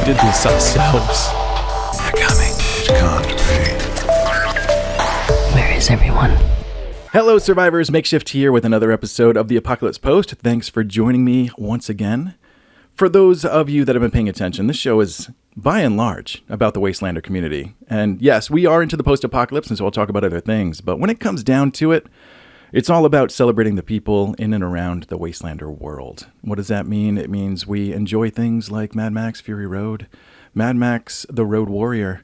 did this ourselves. They're coming. It can't be. Where is everyone? Hello, survivors. Makeshift here with another episode of the Apocalypse Post. Thanks for joining me once again. For those of you that have been paying attention, this show is, by and large, about the Wastelander community. And yes, we are into the post-apocalypse, and so I'll talk about other things. But when it comes down to it, it's all about celebrating the people in and around the Wastelander world. What does that mean? It means we enjoy things like Mad Max Fury Road, Mad Max the Road Warrior.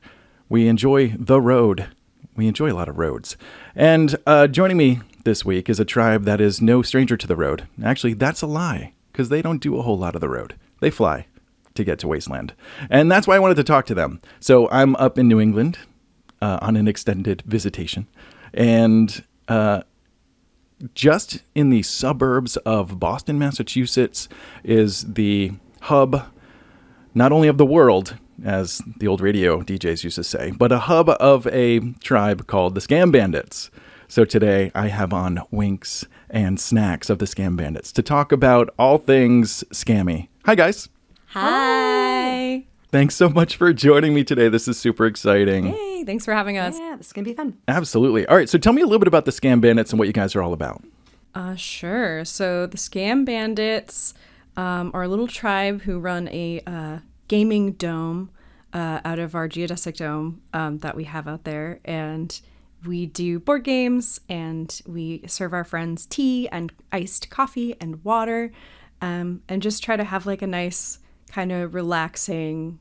We enjoy the road. We enjoy a lot of roads. And joining me this week is a tribe that is no stranger to the road. Actually, that's a lie, because they don't do a whole lot of the road. They fly to get to Wasteland. And that's why I wanted to talk to them. So I'm up in New England on an extended visitation. And just in the suburbs of Boston, Massachusetts is the hub, not only of the world, as the old radio DJs used to say, but a hub of a tribe called the Scam Bandits. So today I have on Winks and Snacks of the Scam Bandits to talk about all things scammy. Hi, guys. Hi. Thanks so much for joining me today. This is super exciting. Hey, thanks for having us. Yeah, this is going to be fun. Absolutely. All right, so tell me a little bit about the Scam Bandits and what you guys are all about. Sure. So the Scam Bandits are a little tribe who run a gaming dome out of our geodesic dome that we have out there. And we do board games, and we serve our friends tea and iced coffee and water, and just try to have like a nice kind of relaxing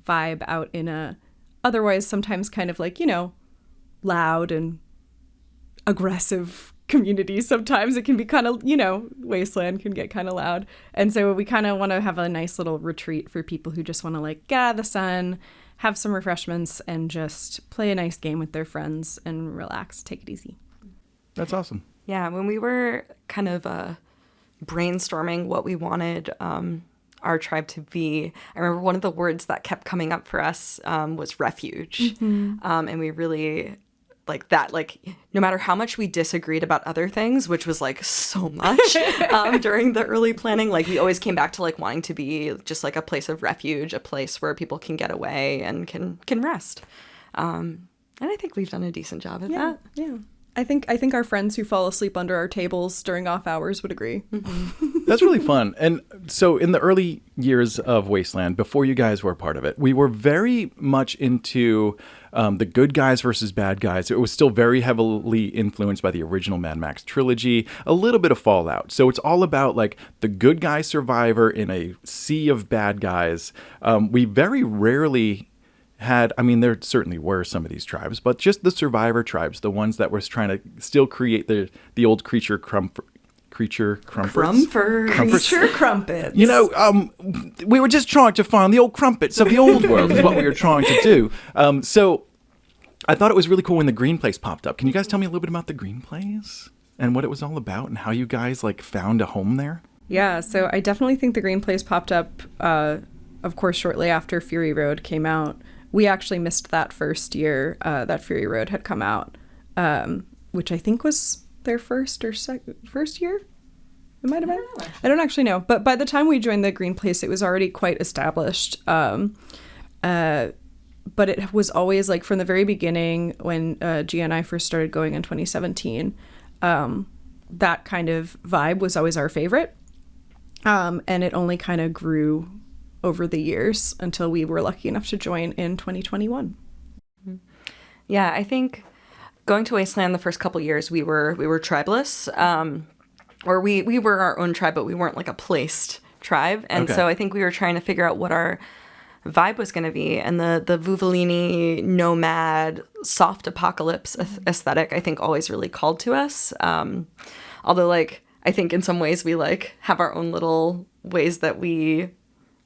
vibe out in a otherwise sometimes kind of like, you know, loud and aggressive community. Sometimes it can be kind of, you know, Wasteland can get kind of loud. And so we kind of want to have a nice little retreat for people who just want to like get out of the sun, have some refreshments, and just play a nice game with their friends and relax, take it easy. That's awesome. Yeah, when we were kind of brainstorming what we wanted our tribe to be, I remember one of the words that kept coming up for us was refuge. Mm-hmm. And we really like that, like no matter how much we disagreed about other things, which was like so much during the early planning, like we always came back to like wanting to be just like a place of refuge, a place where people can get away and can rest. And I think we've done a decent job at that. Yeah. I think our friends who fall asleep under our tables during off hours would agree. Mm-hmm. That's really fun. And so in the early years of Wasteland, before you guys were a part of it, we were very much into the good guys versus bad guys. It was still very heavily influenced by the original Mad Max trilogy, a little bit of Fallout. So it's all about like the good guy survivor in a sea of bad guys. We very rarely had, I mean, there certainly were some of these tribes, but just the survivor tribes, the ones that was trying to still create the old creature crumpets. Creature crumpets. You know, we were just trying to find the old crumpets of the old world is what we were trying to do. So I thought it was really cool when the Green Place popped up. Can you guys tell me a little bit about the Green Place and what it was all about and how you guys like found a home there? Yeah, so I definitely think the Green Place popped up, of course, shortly after Fury Road came out. We actually missed that first year that Fury Road had come out, which I think was their first year? It might have been. I don't actually know. But by the time we joined the Green Place, it was already quite established. But it was always like from the very beginning when Gia and I first started going in 2017, that kind of vibe was always our favorite. And it only kind of grew over the years until we were lucky enough to join in 2021. Yeah, I think going to Wasteland the first couple years, we were tribeless, or we were our own tribe, but we weren't like a placed tribe. And so I think we were trying to figure out what our vibe was going to be. And the Vuvolini nomad soft apocalypse aesthetic, I think always really called to us. Although like, I think in some ways we like have our own little ways that we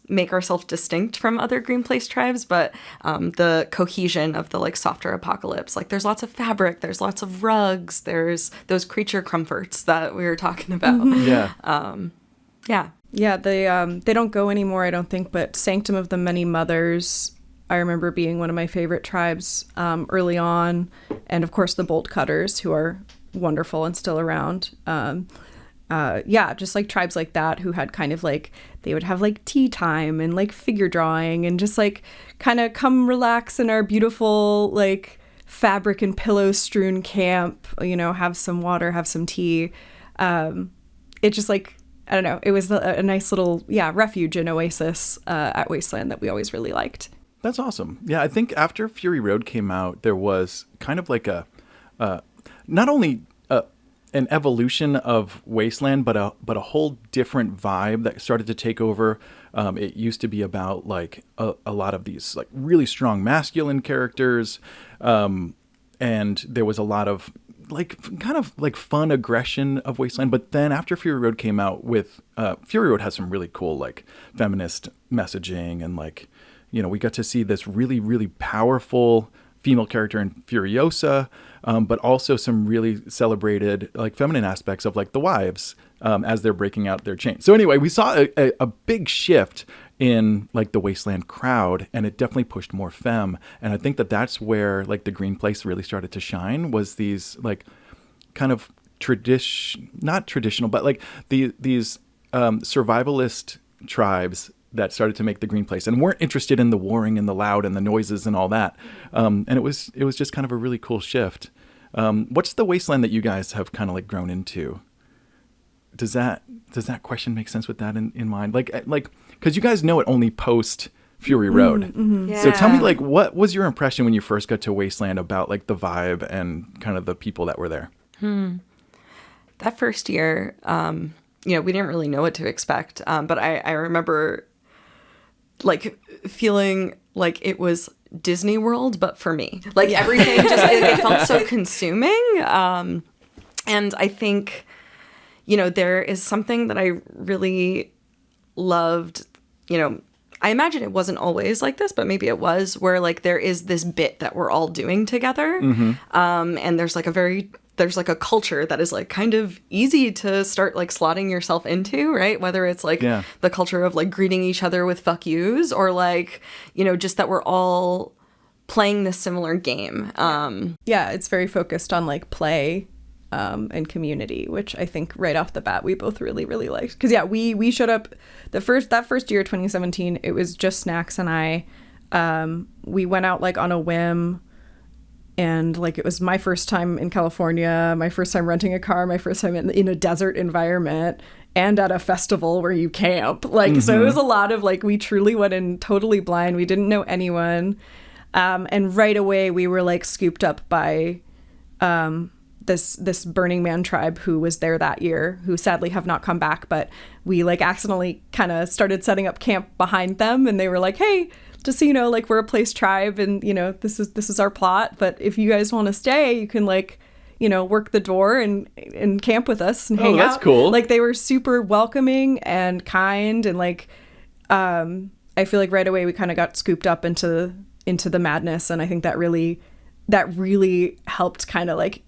make ourselves distinct from other Green Place tribes, but the cohesion of the like softer apocalypse, like there's lots of fabric, there's lots of rugs, there's those creature comforts that we were talking about. Mm-hmm. Yeah, they don't go anymore, I don't think, but Sanctum of the Many Mothers, I remember being one of my favorite tribes early on, and of course the Bolt Cutters, who are wonderful and still around. just like tribes like that who had kind of like, they would have like tea time and like figure drawing and just like kind of come relax in our beautiful like fabric and pillow strewn camp, you know, have some water, have some tea. It just like, I don't know, it was a nice little, refuge and oasis at Wasteland that we always really liked. That's awesome. Yeah, I think after Fury Road came out, there was kind of like a, not only an evolution of Wasteland, but a whole different vibe that started to take over. It used to be about like a lot of these like really strong masculine characters, and there was a lot of like kind of like fun aggression of Wasteland. But then after Fury Road came out, with Fury Road has some really cool like feminist messaging, and like, you know, we got to see this really, really powerful female character in Furiosa, but also some really celebrated like feminine aspects of like the wives as they're breaking out their chains. So anyway, we saw a big shift in like the Wasteland crowd, and it definitely pushed more femme. And I think that's where like the Green Place really started to shine, was these like kind of not traditional, but like these survivalist tribes that started to make the Green Place and weren't interested in the warring and the loud and the noises and all that. And it was just kind of a really cool shift. What's the Wasteland that you guys have kind of like grown into? Does that question make sense with that in mind? Like, because you guys know it only post Fury Road. Mm-hmm. Yeah. So tell me, like, what was your impression when you first got to Wasteland about like the vibe and kind of the people that were there? That first year, you know, we didn't really know what to expect. But I remember like feeling like it was Disney World, but for me, like everything just, it felt so consuming. And I think, you know, there is something that I really loved, you know, I imagine it wasn't always like this, but maybe it was, where like there is this bit that we're all doing together. And there's like a culture that is like kind of easy to start like slotting yourself into, right? Whether it's like the culture of like greeting each other with fuck yous, or like, you know, just that we're all playing this similar game. It's very focused on like play and community, which I think right off the bat we both really, really liked. Because we showed up that first year, 2017, it was just Snacks and I. We went out like on a whim. And like, it was my first time in California, my first time renting a car, my first time in a desert environment, and at a festival where you camp. Like, so it was a lot of like, we truly went in totally blind. We didn't know anyone. And right away we were like scooped up by this Burning Man tribe who was there that year, who sadly have not come back, but we like accidentally kind of started setting up camp behind them, and they were like, hey, just so you know, like, we're a place tribe, and, you know, this is our plot, but if you guys want to stay, you can, like, you know, work the door and camp with us and hang out. That's cool. Like, they were super welcoming and kind, and like, I feel like right away we kind of got scooped up into the madness, and I think that really helped kind of like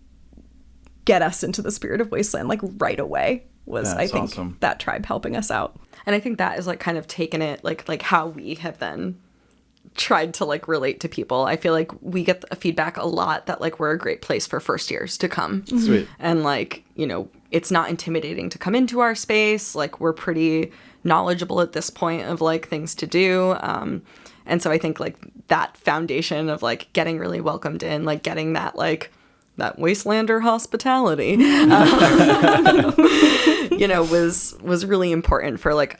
get us into the spirit of Wasteland, like right away. Was That's I think awesome. That tribe helping us out. And I think that is like kind of taken it like how we have then tried to like relate to people. I feel like we get a feedback a lot that like we're a great place for first years to come. Sweet. And like, you know, it's not intimidating to come into our space. Like, we're pretty knowledgeable at this point of like things to do. And so I think like that foundation of like getting really welcomed in, like getting that Wastelander hospitality, you know, was really important for like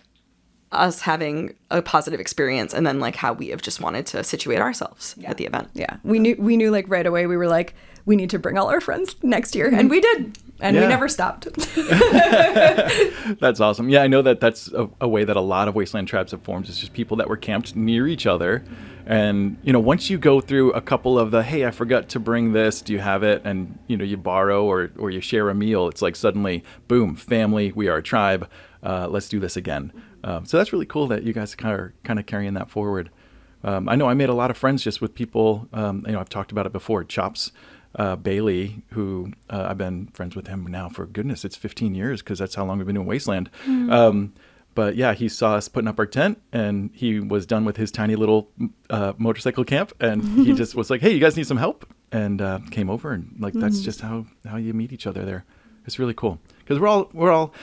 us having a positive experience, and then like how we have just wanted to situate ourselves at the event. Yeah, we knew like right away, we were like, we need to bring all our friends next year, and we did, and we never stopped. That's awesome. Yeah, I know that's a way that a lot of Wasteland tribes have formed. It's just people that were camped near each other. And, you know, once you go through a couple of the, hey, I forgot to bring this, do you have it? And, you know, you borrow or you share a meal. It's like suddenly, boom, family, we are a tribe. Let's do this again. So that's really cool that you guys are kind of carrying that forward. I know I made a lot of friends just with people, you know, I've talked about it before. Chops Bailey, who I've been friends with him now for, goodness, it's 15 years, because that's how long we've been doing Wasteland. But yeah, he saw us putting up our tent, and he was done with his tiny little motorcycle camp, and he just was like, hey, you guys need some help? And came over, and like, that's just how you meet each other there. It's really cool because we're all,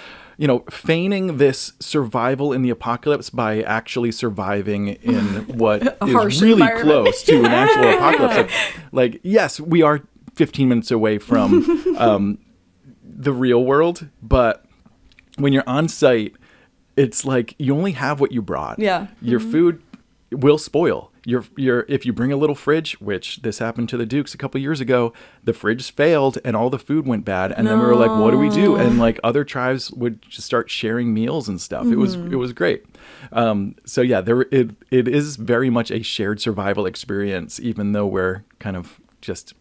feigning this survival in the apocalypse by actually surviving in what is really close to an actual apocalypse. Like, yes, we are 15 minutes away from the real world, but when you're on site, it's like you only have what you brought. Yeah. Your food will spoil. If you bring a little fridge, which this happened to the Dukes a couple years ago, the fridge failed and all the food went bad. And then we were like, what do we do? And like other tribes would just start sharing meals and stuff. It was great. So yeah, it is very much a shared survival experience, even though we're kind of just,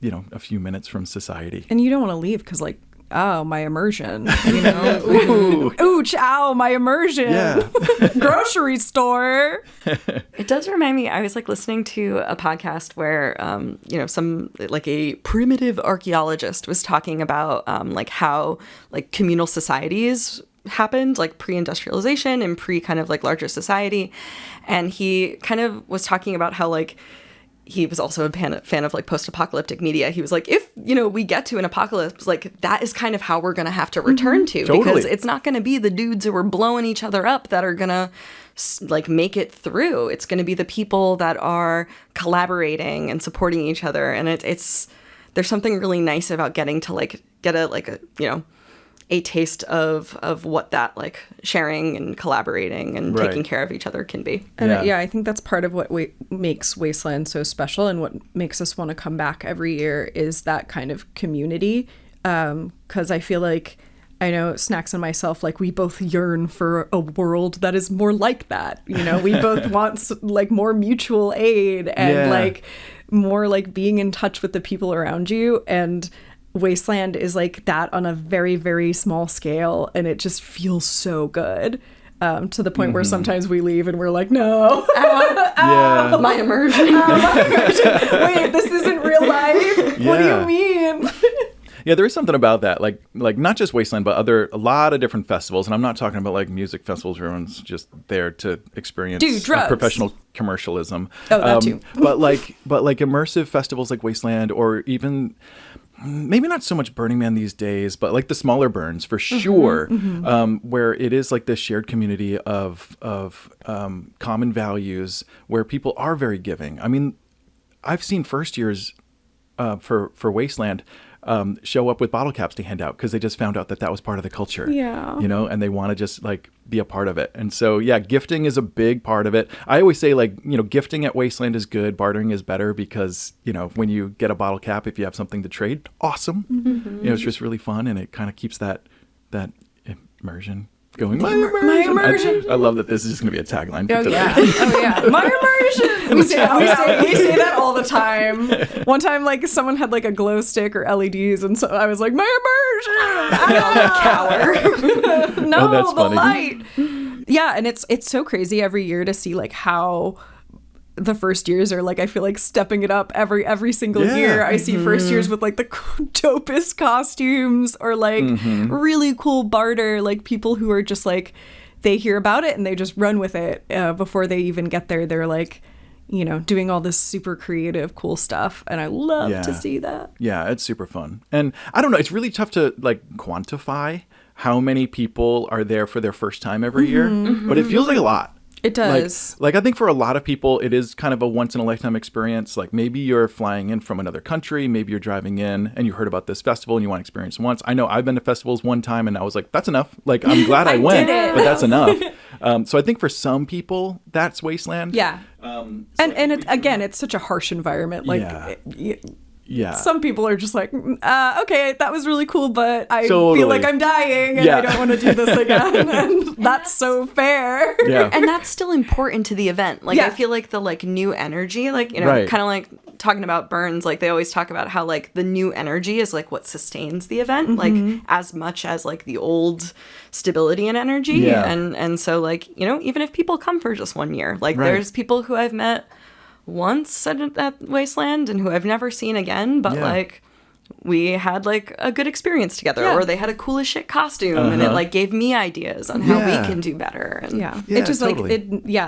a few minutes from society. And you don't want to leave because like, oh, my immersion, Ooh, chow, my immersion. Yeah. Grocery store. It does remind me, I was like listening to a podcast where, some like a primitive archaeologist was talking about like how like communal societies happened, like pre-industrialization and pre kind of like larger society. And he kind of was talking about how like, he was also a fan of like post-apocalyptic media. He was like, if, we get to an apocalypse, like that is kind of how we're going to have to return to. Totally. Because it's not going to be the dudes who are blowing each other up that are going to like make it through. It's going to be the people that are collaborating and supporting each other. And there's something really nice about getting to like get a taste of what that like sharing and collaborating and taking care of each other can be. And I think that's part of what makes Wasteland so special and what makes us want to come back every year is that kind of community. Because I feel like, I know Snacks and myself, like we both yearn for a world that is more like that. We both want like more mutual aid and like more like being in touch with the people around you. And Wasteland is like that on a very, very small scale, and it just feels so good to the point where sometimes we leave and we're like, no, my immersion. Wait, this isn't real life. What do you mean? Yeah, there is something about that, like not just Wasteland, but a lot of different festivals. And I'm not talking about like music festivals where everyone's just there to experience professional commercialism. Oh, that too. but like immersive festivals like Wasteland, or even maybe not so much Burning Man these days, but like the smaller burns for sure, where it is like this shared community of common values where people are very giving. I mean, I've seen first years for Wasteland show up with bottle caps to hand out because they just found out that was part of the culture. Yeah. And they want to just like be a part of it. And so, yeah, gifting is a big part of it. I always say like, gifting at Wasteland is good. Bartering is better because, when you get a bottle cap, if you have something to trade, awesome. It's just really fun. And it kind of keeps that immersion going. My immersion. I love that this is just going to be a tagline. Oh, yeah. My immersion. We say that all the time. One time, like, someone had, like, a glow stick or LEDs, and so I was like, my immersion! We all cower. No, that's the funny. light! Yeah, and it's so crazy every year to see, like, how the first years are, like, I feel like stepping it up every single year. I see first years with, like, the dopest costumes or, like, really cool barter, like, people who are just, like, they hear about it and they just run with it before they even get there. They're, like, doing all this super creative, cool stuff. And I love to see that. Yeah, it's super fun. And I don't know, it's really tough to, like, quantify how many people are there for their first time every year. But it feels like a lot. It does. Like I think for a lot of people, it is kind of a once in a lifetime experience. Like maybe you're flying in from another country, maybe you're driving in and you heard about this festival and you want to experience it once. I know I've been to festivals one time and I was like, that's enough. Like I'm glad I went, but that's enough. So I think for some people, that's Wasteland. Yeah. It's such a harsh environment. Like, yeah. Some people are just like, okay, that was really cool, but I feel like I'm dying and I don't want to do this again. And that's so fair. Yeah. And that's still important to the event. Like, I feel like the like new energy, like, kind of like talking about burns, like they always talk about how like the new energy is like what sustains the event, like as much as like the old stability and energy. Yeah. And so like, even if people come for just 1 year, like there's people who I've met once at Wasteland and who I've never seen again, but like we had like a good experience together, or they had a cool as shit costume and it like gave me ideas on how we can do better. And it just totally.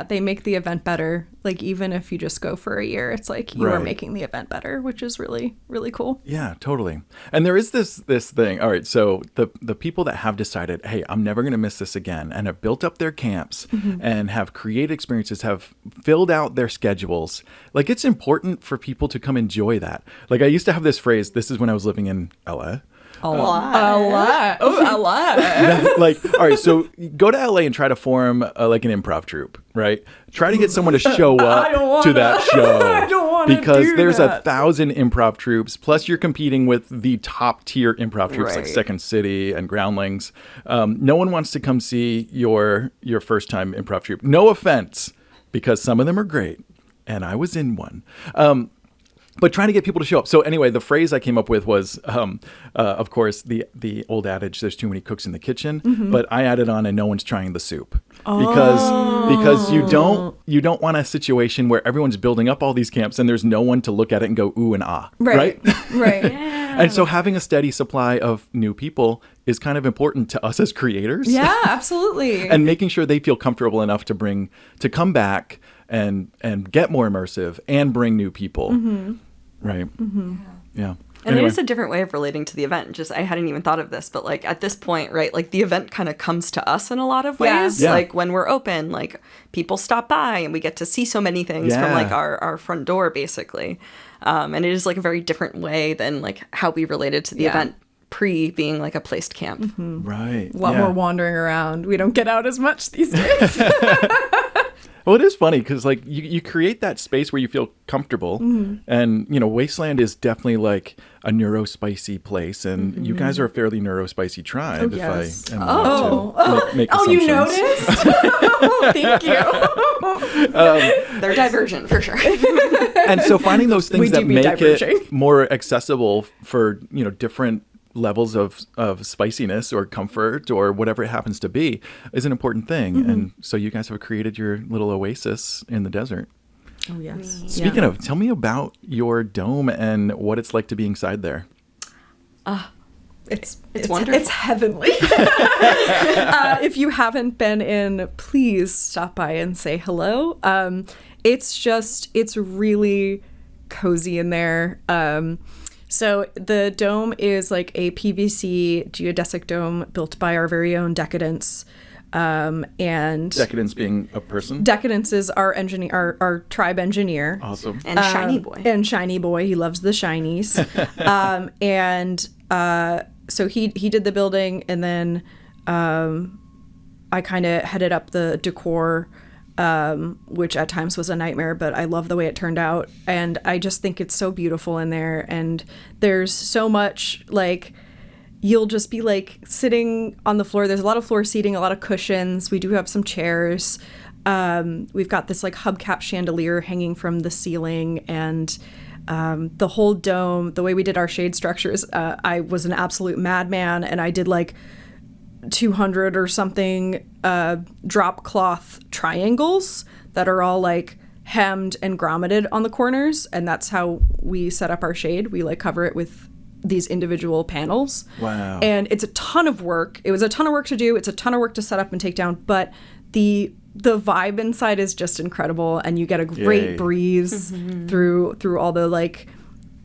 They make the event better Like, even if you just go for a year, it's like you are making the event better, which is really, really cool. Yeah, totally. And there is this thing. All right, so the people that have decided, hey, I'm never going to miss this again, and have built up their camps and have created experiences, have filled out their schedules. Like, it's important for people to come enjoy that. Like, I used to have this phrase. This is when I was living in LA. A lot. Oh, a lot. Like, all right, so go to LA and try to form like an improv troupe, right? Try to get someone to show up to that show. I don't want to because do there's that. 1,000 improv troupes, plus you're competing with the top tier improv troupes like Right. Second City and Groundlings. No one wants to come see your first time improv troupe. No offense, because some of them are great, and I was in one. But trying to get people to show up. So anyway, the phrase I came up with was, of course, the old adage, there's too many cooks in the kitchen. But I added on, and no one's trying the soup. Because you don't want a situation where everyone's building up all these camps and there's no one to look at it and go, ooh and ah. Right? Right. And so having a steady supply of new people is kind of important to us as creators. Yeah, absolutely. And making sure they feel comfortable enough to come back and get more immersive and bring new people. Right. Yeah. And it is a different way of relating to the event. Just, I hadn't even thought of this, but like at this point, right, like the event kind of comes to us in a lot of ways. Yeah. Like when we're open, like people stop by and we get to see so many things from like our front door, basically. And it is like a very different way than like how we related to the event pre being like a placed camp. Right. A lot more wandering around. We don't get out as much these days. Well, it is funny because like you create that space where you feel comfortable, and Wasteland is definitely like a neurospicy place, and you guys are a fairly neurospicy tribe. Oh, yes. If I am to make you assumptions. noticed? Thank you. They're divergent for sure. And so finding those things We do that be make diverging. it more accessible for different levels of spiciness or comfort or whatever it happens to be is an important thing. And so you guys have created your little oasis in the desert. Oh, yes. Speaking of, tell me about your dome and what it's like to be inside there. It's wonderful. It's heavenly. If you haven't been in, please stop by and say hello. It's really cozy in there. So the dome is like a PVC geodesic dome built by our very own Decadence. And Decadence being a person? Decadence is our engineer, our tribe engineer. Awesome. And Shiny Boy. And Shiny Boy. He loves the shinies. So he did the building, and then I kind of headed up the decor, which at times was a nightmare, but I love the way it turned out. And I just think it's so beautiful in there. And there's so much, like, you'll just be like sitting on the floor. There's a lot of floor seating, a lot of cushions. We do have some chairs. We've got this like hubcap chandelier hanging from the ceiling, and the whole dome, the way we did our shade structures, I was an absolute madman, and I did like 200 or something drop cloth triangles that are all like hemmed and grommeted on the corners, and that's how we set up our shade. We like cover it with these individual panels. Wow. And it's a ton of work. It was a ton of work to do. It's a ton of work to set up and take down, but the vibe inside is just incredible, and you get a great breeze through all the like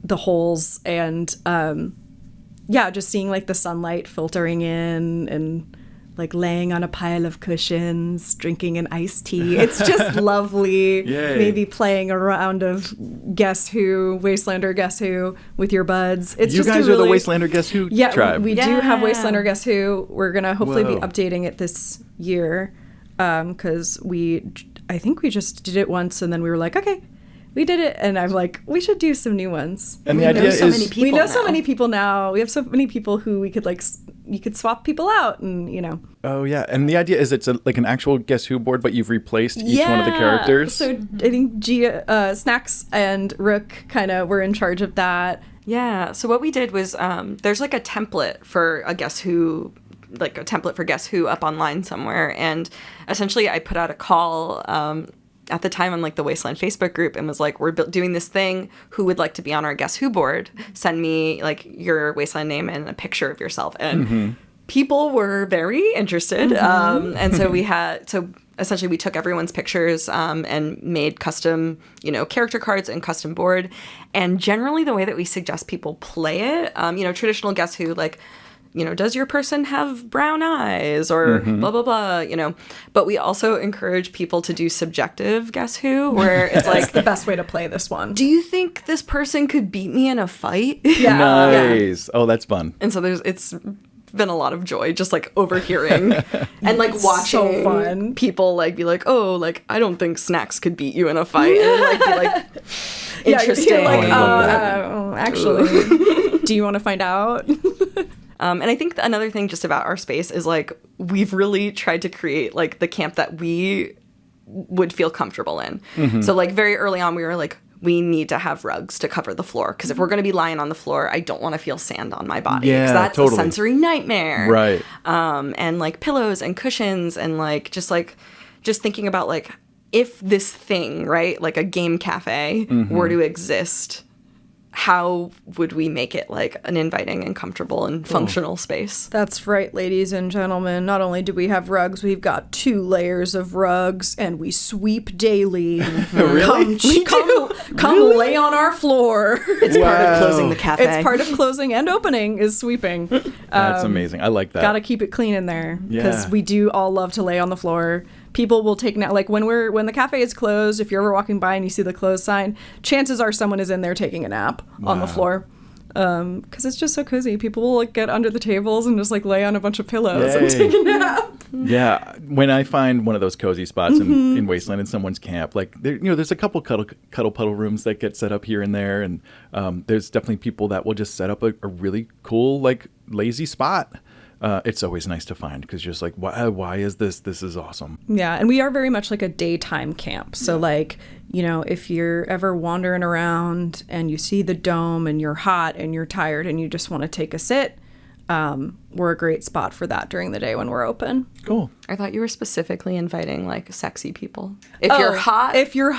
the holes, and just seeing like the sunlight filtering in and like laying on a pile of cushions, drinking an iced tea. It's just lovely. Yay. Maybe playing a round of Guess Who, Wastelander Guess Who with your buds. It's You just guys a are the really, Wastelander Guess Who yeah, tribe. we do have Wastelander Guess Who. We're gonna hopefully be Whoa. updating it this year, because I think we just did it once, and then we were like, okay, we did it, and I'm like, we should do some new ones. And the We know idea so is... many people We know so now. many people now. We have so many people who we could like, you could swap people out, and Oh, yeah. And the idea is it's like an actual Guess Who board, but you've replaced each one of the characters. So I think Snacks and Rook kind of were in charge of that. Yeah. So what we did was there's like a template for a Guess Who, like a template for Guess Who up online somewhere. And essentially I put out a call at the time on like the Wasteland Facebook group and was like, we're doing this thing. Who would like to be on our Guess Who board? Send me like your Wasteland name and a picture of yourself. And people were very interested. And so essentially we took everyone's pictures and made custom, character cards and custom board. And generally the way that we suggest people play it, traditional Guess Who, like, does your person have brown eyes or blah, blah, blah, But we also encourage people to do subjective Guess Who, where it's like the best way to play this one. Do you think this person could beat me in a fight? Yeah. Nice. Oh, that's fun. And so it's been a lot of joy just like overhearing and like watching so fun. People like be like, oh, like I don't think Snacks could beat you in a fight, and like be like interesting. You're like, Oh, actually, do you want to find out? And I think another thing just about our space is like we've really tried to create like the camp that we would feel comfortable in. So like very early on we were like, we need to have rugs to cover the floor, because if we're going to be lying on the floor, I don't want to feel sand on my body, because that's a sensory nightmare. Right. And like pillows and cushions and like just thinking about like if this thing, right, like a game cafe were to exist, how would we make it like an inviting and comfortable and functional space? That's right, ladies and gentlemen. Not only do we have rugs, we've got 2 layers of rugs, and we sweep daily. Really? Come lay on our floor. It's part of closing the cafe. It's part of closing and opening is sweeping. That's amazing. I like that. Gotta keep it clean in there, because Yeah. we do all love to lay on the floor. People will take like when the cafe is closed, if you're ever walking by and you see the closed sign, chances are someone is in there taking a nap on the floor. Because it's just so cozy. People will like get under the tables and just like lay on a bunch of pillows and take a nap. Yeah, when I find one of those cozy spots in Wasteland in someone's camp, like there's a couple cuddle puddle rooms that get set up here and there, and there's definitely people that will just set up a really cool like lazy spot. It's always nice to find, because you're just like, why is this? This is awesome. Yeah, and we are very much like a daytime camp. So like, if you're ever wandering around and you see the dome and you're hot and you're tired and you just want to take a sit, we're a great spot for that during the day when we're open. Cool. I thought you were specifically inviting like sexy people. If you're hot and if you're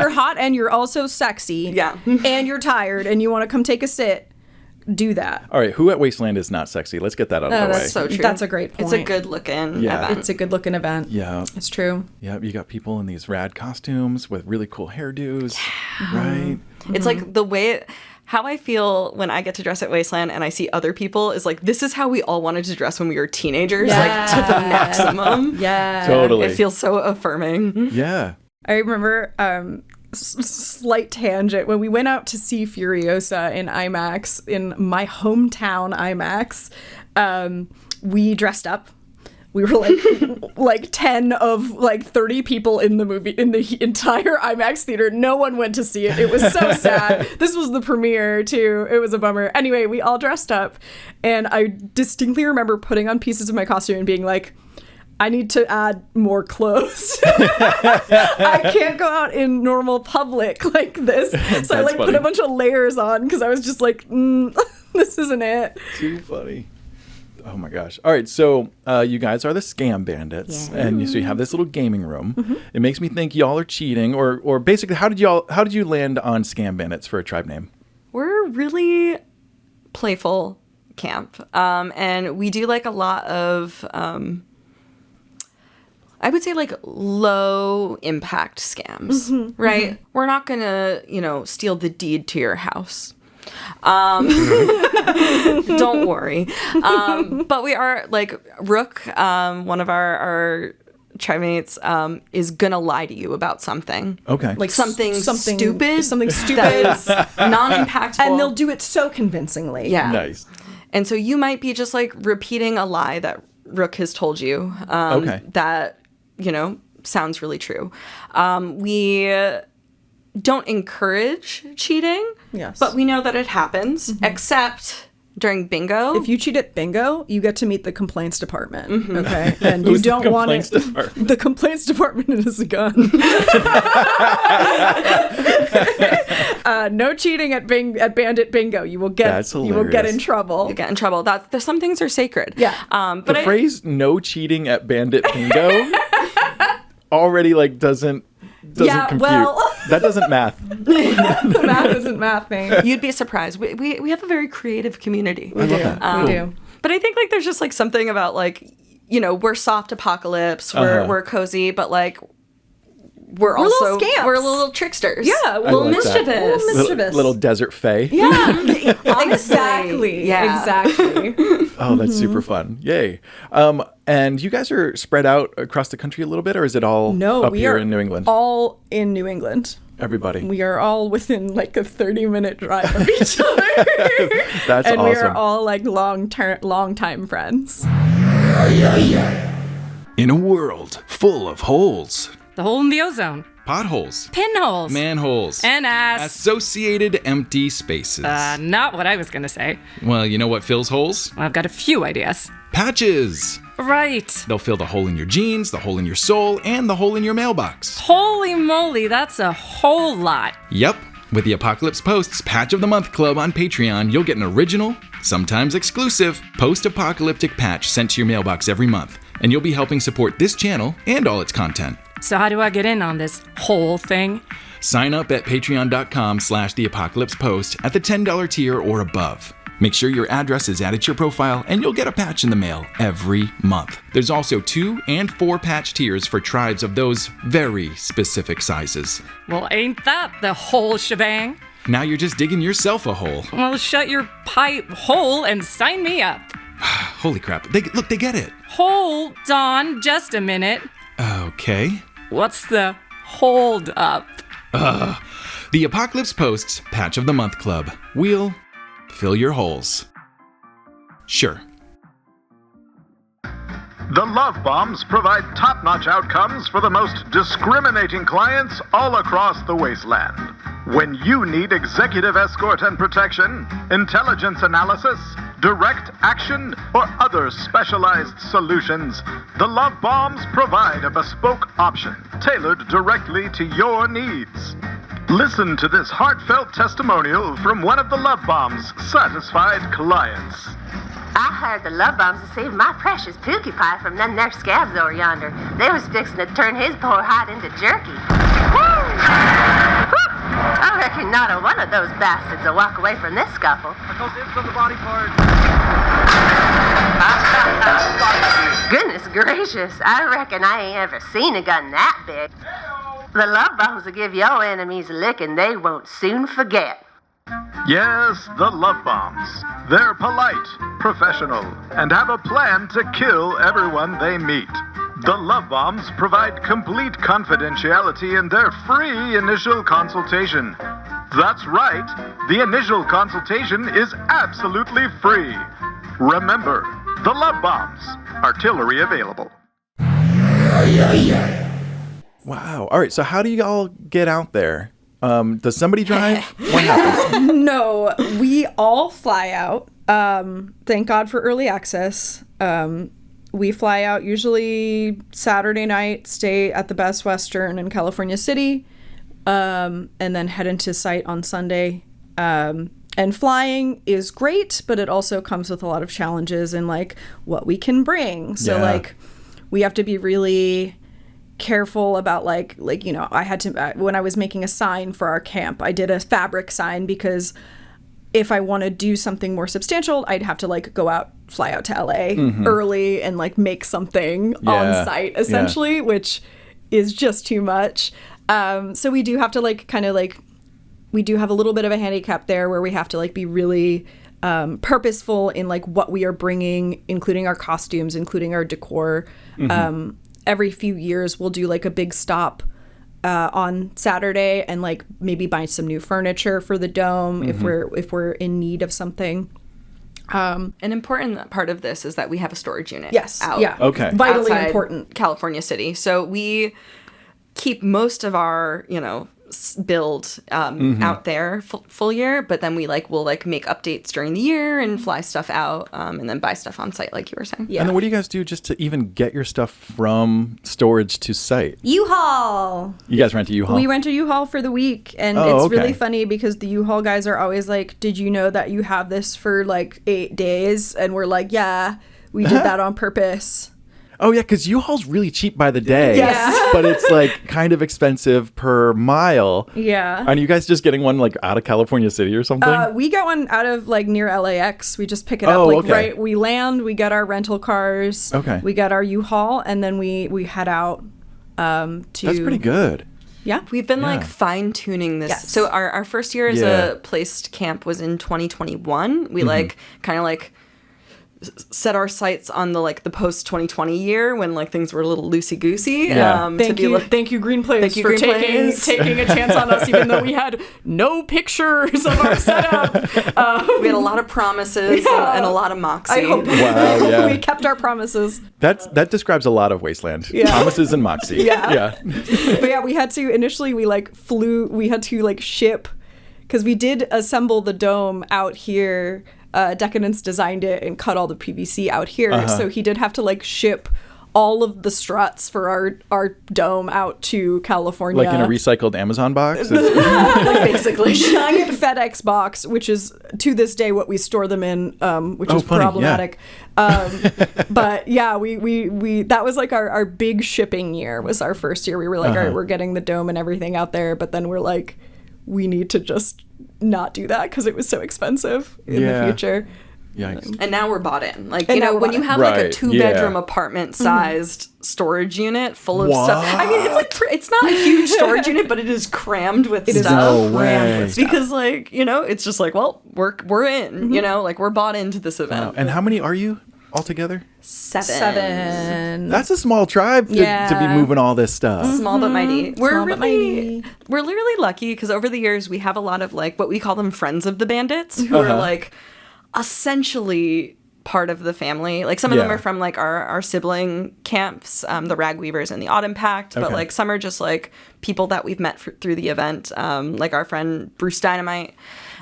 hot and you're also sexy, Yeah. and you're tired and you want to come take a sit, do that. All right, who at Wasteland is not sexy? Let's get that out of the way. That's so true. That's a great point. It's a good looking Yeah. event. It's a good looking event. Yeah. It's true. Yeah, you got people in these rad costumes with really cool hairdos, right? It's like the way how I feel when I get to dress at Wasteland and I see other people is like, this is how we all wanted to dress when we were teenagers, like to the maximum. Yeah. Totally. It feels so affirming. Yeah. I remember slight tangent when we went out to see Furiosa in IMAX, in my hometown IMAX. We dressed up. We were like 10 of like 30 people in the movie, in the entire IMAX theater. No one went to see it. It was so sad. This was the premiere too. It was a bummer. Anyway, we all dressed up, and I distinctly remember putting on pieces of my costume and being like, I need to add more clothes. I can't go out in normal public like this. So I like put a bunch of layers on, because I was just like, this isn't it. Too funny. Oh my gosh. All right, so you guys are the Scam Bandits, and so you have this little gaming room. It makes me think y'all are cheating, or basically, how did you land on Scam Bandits for a tribe name? We're really playful camp, and we do like a lot of I would say like low impact scams, right? We're not gonna, steal the deed to your house. Don't worry. But we are like Rook, one of our tribe mates, is gonna lie to you about something. Okay. Like something stupid that is non-impactful. And they'll do it so convincingly. Yeah. Nice. And so you might be just like repeating a lie that Rook has told you. That, sounds really true. We don't encourage cheating. Yes. But we know that it happens, except during bingo. If you cheat at bingo, you get to meet the complaints department. Okay. And you Who's the don't want complaints it. department? The complaints department is a gun. No cheating at bandit bingo. You will get in trouble. You get in trouble. Some things are sacred. Yeah. But The phrase "no cheating at bandit bingo" already like doesn't compute. well- That doesn't math. The math isn't mathing. You'd be surprised. We have a very creative community. I love that. We do. But I think like there's just like something about like we're soft apocalypse, we're cozy, but like we're also little scamps. we're little tricksters. Yeah, little like that. mischievous. Little desert fae. Yeah, exactly. Yeah. Exactly. Oh, that's super fun. Yay. And you guys are spread out across the country a little bit, or is it all up here in New England? All in New England. Everybody. We are all within like a 30-minute drive of each other. That's and awesome. we are all like long time friends. In a world full of holes, The hole in the ozone. potholes, Pinholes. manholes, And ass. associated empty spaces. Not what I was gonna say. Well, you know what fills holes? I've got a few ideas. Patches. Right. They'll fill the hole in your jeans, the hole in your soul, and the hole in your mailbox. Holy moly, that's a whole lot. Yep. With the Apocalypse Post's Patch of the Month Club on Patreon, you'll get an original, sometimes exclusive, post-apocalyptic patch sent to your mailbox every month, and you'll be helping support this channel and all its content. So how do I get in on this whole thing? Sign up at patreon.com/theapocalypsepost at the $10 tier or above. Make sure your address is added to your profile and you'll get a patch in the mail every month. There's also 2 and 4 patch tiers for tribes of those very specific sizes. Well, ain't that the whole shebang? Now you're just digging yourself a hole. Well, shut your pipe hole and sign me up. Holy crap. They get it. Hold on just a minute. Okay. What's the hold up? The Apocalypse Post's Patch of the Month Club. We'll fill your holes. Sure. The Love Bombs provide top-notch outcomes for the most discriminating clients all across the wasteland. When you need executive escort and protection, intelligence analysis, direct action, or other specialized solutions, the Love Bombs provide a bespoke option tailored directly to your needs. Listen to this heartfelt testimonial from one of the Love Bombs' satisfied clients. I hired the Love Bombs to save my precious Pookie Pie from them there scabs over yonder. They was fixing to turn his poor hide into jerky. Woo! Whew! I reckon not a one of those bastards will walk away from this scuffle. Goodness gracious, I reckon I ain't ever seen a gun that big. The Love Bombs will give your enemies a licking they won't soon forget. Yes, the Love Bombs. They're polite, professional, and have a plan to kill everyone they meet. The Love Bombs provide complete confidentiality in their free initial consultation. That's right, the initial consultation is absolutely free. Remember, the Love Bombs. Artillery available. Wow. All right. So how do you all get out there? Does somebody drive? What happens? No, we all fly out. Thank God for early access. We fly out usually Saturday night, stay at the Best Western in California City, and then head into site on Sunday. And flying is great, but it also comes with a lot of challenges in like what we can bring. So like we have to be really careful about like I had to when I was making a sign for our camp, I did a fabric sign because if I want to do something more substantial, I'd have to like fly out to LA early and like make something on site essentially, which is just too much. So we do have to like kind of like we do have a little bit of a handicap there where we have to like be really purposeful in like what we are bringing, including our costumes, including our decor. Every few years we'll do like a big stop on Saturday and like maybe buy some new furniture for the dome if we're in need of something. An important part of this is that we have a storage unit. Yes. Out Yeah. Okay. Vitally outside important. California City. So we keep most of our, build out there full year, but then we'll make updates during the year and fly stuff out and then buy stuff on site like you were saying. Yeah. And then what do you guys do just to even get your stuff from storage to site? U-Haul. You guys rent a U-Haul? We rent a U-Haul for the week, and Oh, it's really okay. funny because the U-Haul guys are always like, did you know that you have this for like 8 days? And we're like, yeah, we did that on purpose. Oh, yeah, because U-Haul's really cheap by the day. Yes. But it's like kind of expensive per mile. Yeah. Are you guys just getting one like out of California City or something? We got one out of like near LAX. We just pick it Oh, up like okay. right. We land, we get our rental cars. Okay. We get our U-Haul, and then we head out to. That's pretty good. Yeah. We've been like Yeah. fine tuning this. Yes. So our first year as Yeah. a placed camp was in 2021. Mm-hmm. We like kind of like set our sights on the like the post 2020 year when like things were a little loosey goosey. Yeah. Thank you, Green Place, Thank you, for Green Place. taking a chance on us, even though we had no pictures of our setup. We had a lot of promises and a lot of moxie. I hope Wow, yeah. we kept our promises. That describes a lot of Wasteland. Yeah. Promises and Moxie. Yeah. Yeah. But yeah, we had to initially we had to like ship, because we did assemble the dome out here. Decadence designed it and cut all the PVC out here, so he did have to like ship all of the struts for our dome out to California. Like in a recycled Amazon box? like basically giant FedEx box, which is to this day what we store them in, which is funny, yeah. problematic. But yeah, we that was like our big shipping year. Was our first year. We were like, all right, we're getting the dome and everything out there, but then we're like, we need to just not do that because it was so expensive in the future. Yikes. And now we're bought in. Like, And you now know, we're when bought you in. have like a Right, 2-bedroom yeah. apartment sized storage unit full of What? stuff. I mean, it's like, it's not a huge storage unit, but it is crammed with is stuff. No way. crammed with Because like, you know, it's just like, well, we're in, you know, like we're bought into this event. And how many are you altogether? 7. That's a small tribe to be Yeah. moving all this stuff. Small but mighty. We're Small but really, mighty. we're really lucky because over the years we have a lot of like what we call them friends of the bandits who are like essentially part of the family. Like some of them Yeah. are from like our sibling camps, the Rag Weavers and the Autumn Pact, but Okay. like some are just like people that we've met through the event, like our friend Bruce Dynamite.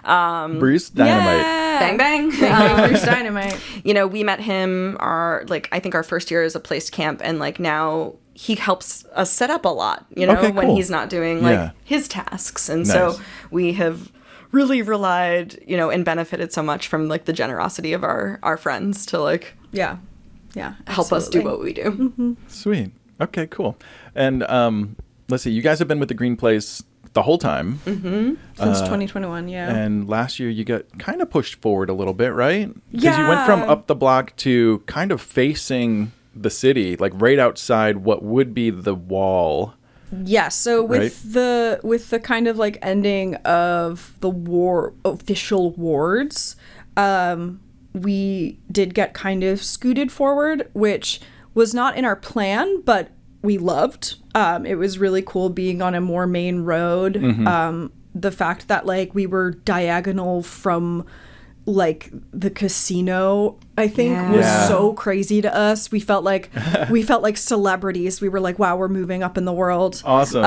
Bruce Dynamite. Bang bang. Bruce Dynamite. You know, we met him I think our first year as a placed camp, and like now he helps us set up a lot, you know, Okay, when cool. he's not doing like Yeah. his tasks. And Nice. so we have really relied, you know, and benefited so much from like the generosity of our friends to like Yeah. help us do what we do. Sweet. Okay, cool. And let's see, you guys have been with the Green Place the whole time. Since 2021, yeah. And last year you got kind of pushed forward a little bit, right? Because you went Yeah. from up the block to kind of facing the city, like right outside what would be the wall. Yes, so with Right. the kind of like ending of the official wards, we did get kind of scooted forward, which was not in our plan, but we loved. It was really cool being on a more main road. The fact that like we were diagonal from like the casino, I think was Yeah. so crazy to us. We felt like celebrities. We were like, wow, we're moving up in the world. Awesome.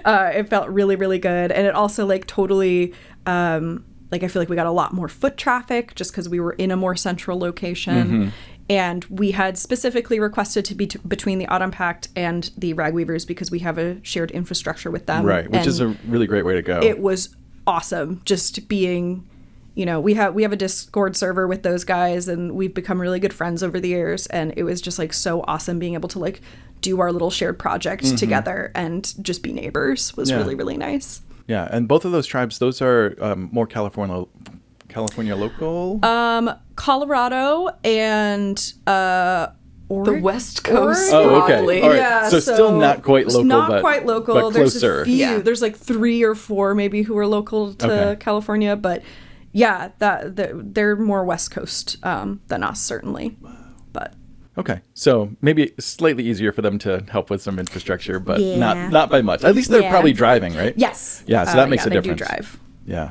It felt really, really good. And it also like totally, like I feel like we got a lot more foot traffic just because we were in a more central location. And we had specifically requested to be between the Autumn Pact and the Rag Weavers because we have a shared infrastructure with them. Right, which is a really great way to go. It was awesome just being, you know, we have a Discord server with those guys and we've become really good friends over the years, and it was just like so awesome being able to like do our little shared project together and just be neighbors was Yeah. really, really nice. Yeah, and both of those tribes, those are more California local? Colorado and The West Coast, Oh, okay. broadly. All right. Yeah, So still not quite it's local, not but- quite local. but There's closer. a few. Yeah. There's like 3 or 4 maybe who are local to Okay. California, but yeah, they're more West Coast than us certainly. But Okay, so maybe slightly easier for them to help with some infrastructure, but Yeah. not by much. At least they're Yeah. probably driving, right? yes, Yeah, so that makes a they difference. do drive. Yeah.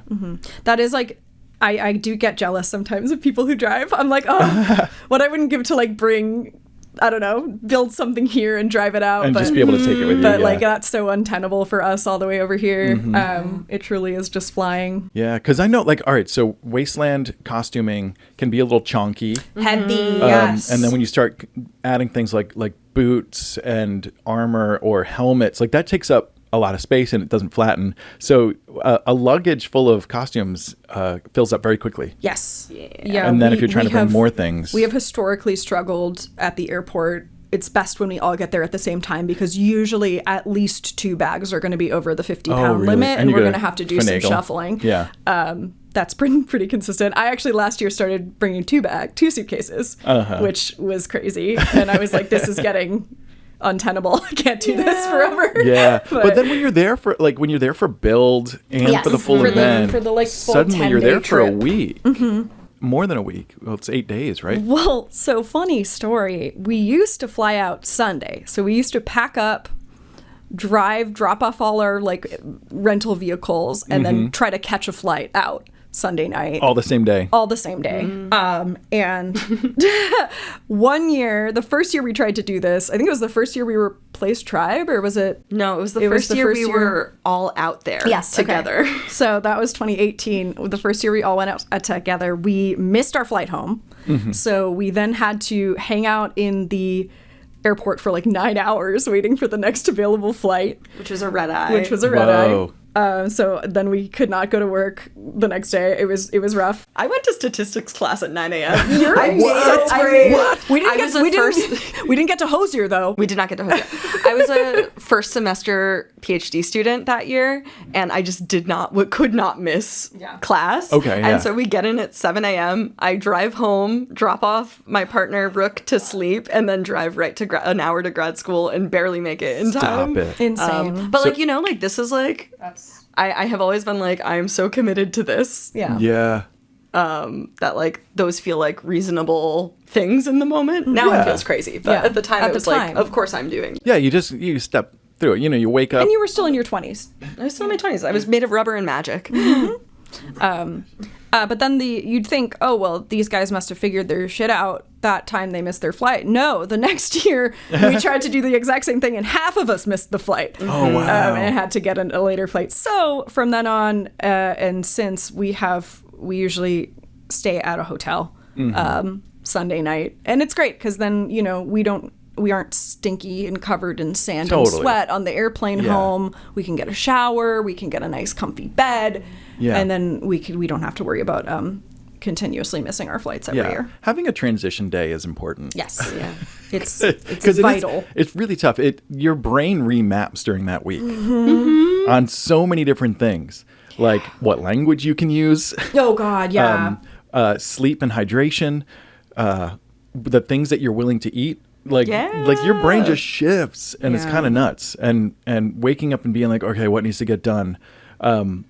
That is like, I do get jealous sometimes of people who drive. I'm like, oh, what I wouldn't give to like bring, I don't know, build something here and drive it out. And but, just be able to take it with you. But yeah. like that's so untenable for us all the way over here. It truly is just flying. Yeah, because I know, like, all right, so Wasteland costuming can be a little chonky. Heavy, yes. And then when you start adding things like boots and armor or helmets, like that takes up a lot of space and it doesn't flatten. So a luggage full of costumes fills up very quickly. Yes. Yeah. And then if you're trying to bring more things. We have historically struggled at the airport. It's best when we all get there at the same time because usually at least 2 bags are going to be over the 50-pound really? limit, and you're we're going to have to do some shuffling. Yeah. That's pretty consistent. I actually last year started bringing 2 suitcases, which was crazy. And I was like, this is getting untenable. I can't do this forever. Yeah. But then when you're there for build and for the full event, for the full suddenly you're there for a trip. week. More than a week. Well, it's 8 days, right? Well, so funny story. We used to fly out Sunday. So we used to pack up, drop off all our rental vehicles, and then try to catch a flight out Sunday night. All the same day. And one year, the first year we tried to do this, I think it was the first year we were placed tribe, or was it? No, it was the first year we were all out there together. Okay. So that was 2018. The first year we all went out together. We missed our flight home. So we then had to hang out in the airport for 9 hours waiting for the next available flight. Which was a red eye. Whoa. So then we could not go to work the next day. It was rough. I went to statistics class at 9 a.m. What? We didn't get to Hosier though. We did not get to Hosier. I was a first semester PhD student that year, and I just could not miss class. Okay, yeah. And so we get in at 7 a.m. I drive home, drop off my partner Rook to sleep, and then drive right to an hour to grad school and barely make it in time. Stop it. Insane. But this is I have always been I am so committed to this. Yeah. That those feel like reasonable things in the moment. Now it feels crazy, but at the time it was of course I'm doing. Yeah, you step through it. You wake up. And you were still in your 20s. I was still in my 20s. I was made of rubber and magic. But then you'd think, oh, well, these guys must have figured their shit out that time they missed their flight. No, the next year we tried to do the exact same thing and half of us missed the flight. Oh, wow. And had to get a later flight. So from then on and since we usually stay at a hotel Sunday night. And it's great because then, we aren't stinky and covered in sand and sweat on the airplane home. We can get a shower. We can get a nice comfy bed. Yeah. And then we don't have to worry about continuously missing our flights every year. Having a transition day is important. Yes. Yeah. It's vital. It's really tough. Your brain remaps during that week on so many different things. Like what language you can use. Oh, God, yeah. Sleep and hydration. The things that you're willing to eat. Like your brain just shifts and it's kind of nuts. And waking up and being like, okay, what needs to get done? And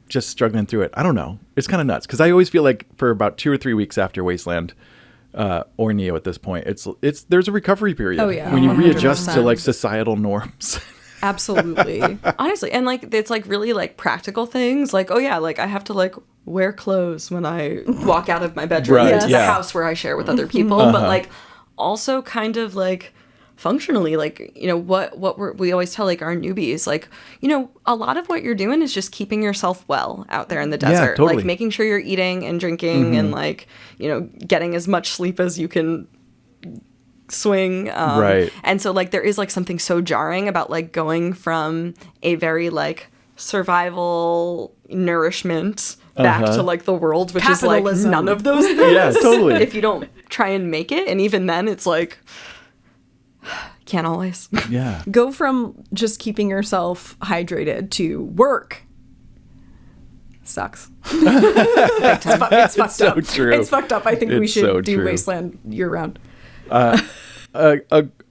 just struggling through it. I don't know. It's kind of nuts because I always feel like for about 2 or 3 weeks after Wasteland or Neo at this point, there's a recovery period. Oh, yeah. When you 100%. readjust to societal norms. Absolutely. Honestly, and it's really practical things. I have to wear clothes when I walk out of my bedroom Right, into the house where I share with other people, but also kind of functionally, what we always tell our newbies, a lot of what you're doing is just keeping yourself well out there in the desert. Totally. Making sure you're eating and drinking and getting as much sleep as you can swing. Right. And so there is something so jarring about going from a very survival nourishment back to the world, which Capitalism. is none of those things. Yeah, totally. If you don't try and make it, and even then it's can't always. Yeah. Go from just keeping yourself hydrated to work. Sucks. It's fucked so up. true. It's fucked up. I think we It's should so do true. Wasteland year round.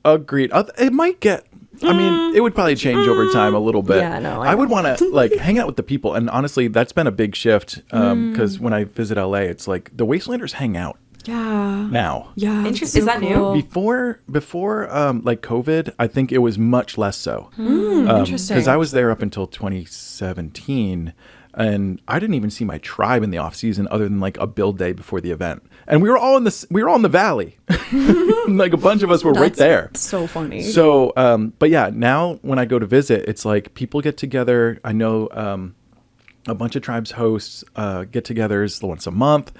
Agreed. It might get. I mean, it would probably change over time a little bit. Yeah, no, I would want to hang out with the people, and honestly, that's been a big shift. Because when I visit LA, it's the Wastelanders hang out Yeah. now. Yeah. Interesting. Is that new? Before COVID, I think it was much less so. Interesting. Because I was there up until 2017, and I didn't even see my tribe in the off season other than a build day before the event. And we were all in the valley. A bunch of us were right there. So funny. So, but yeah, now when I go to visit, it's people get together. I know a bunch of tribes hosts get-togethers once a month.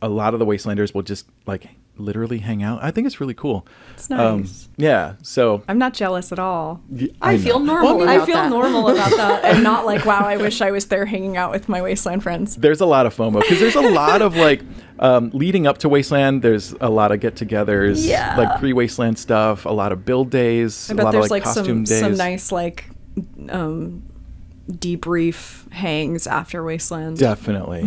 a lot of the Wastelanders will just like literally hang out. I think it's really cool. It's nice. Yeah. So I'm not jealous at all. I feel normal about I feel that. normal about that, and not like, wow, I wish I was there hanging out with my Wasteland friends. there's a lot of FOMO because there's a lot of like leading up to Wasteland. There's a lot of get-togethers, like pre-Wasteland stuff. A lot of build days. I a bet lot there's of like costume days. some nice like debrief hangs after Wasteland. Definitely.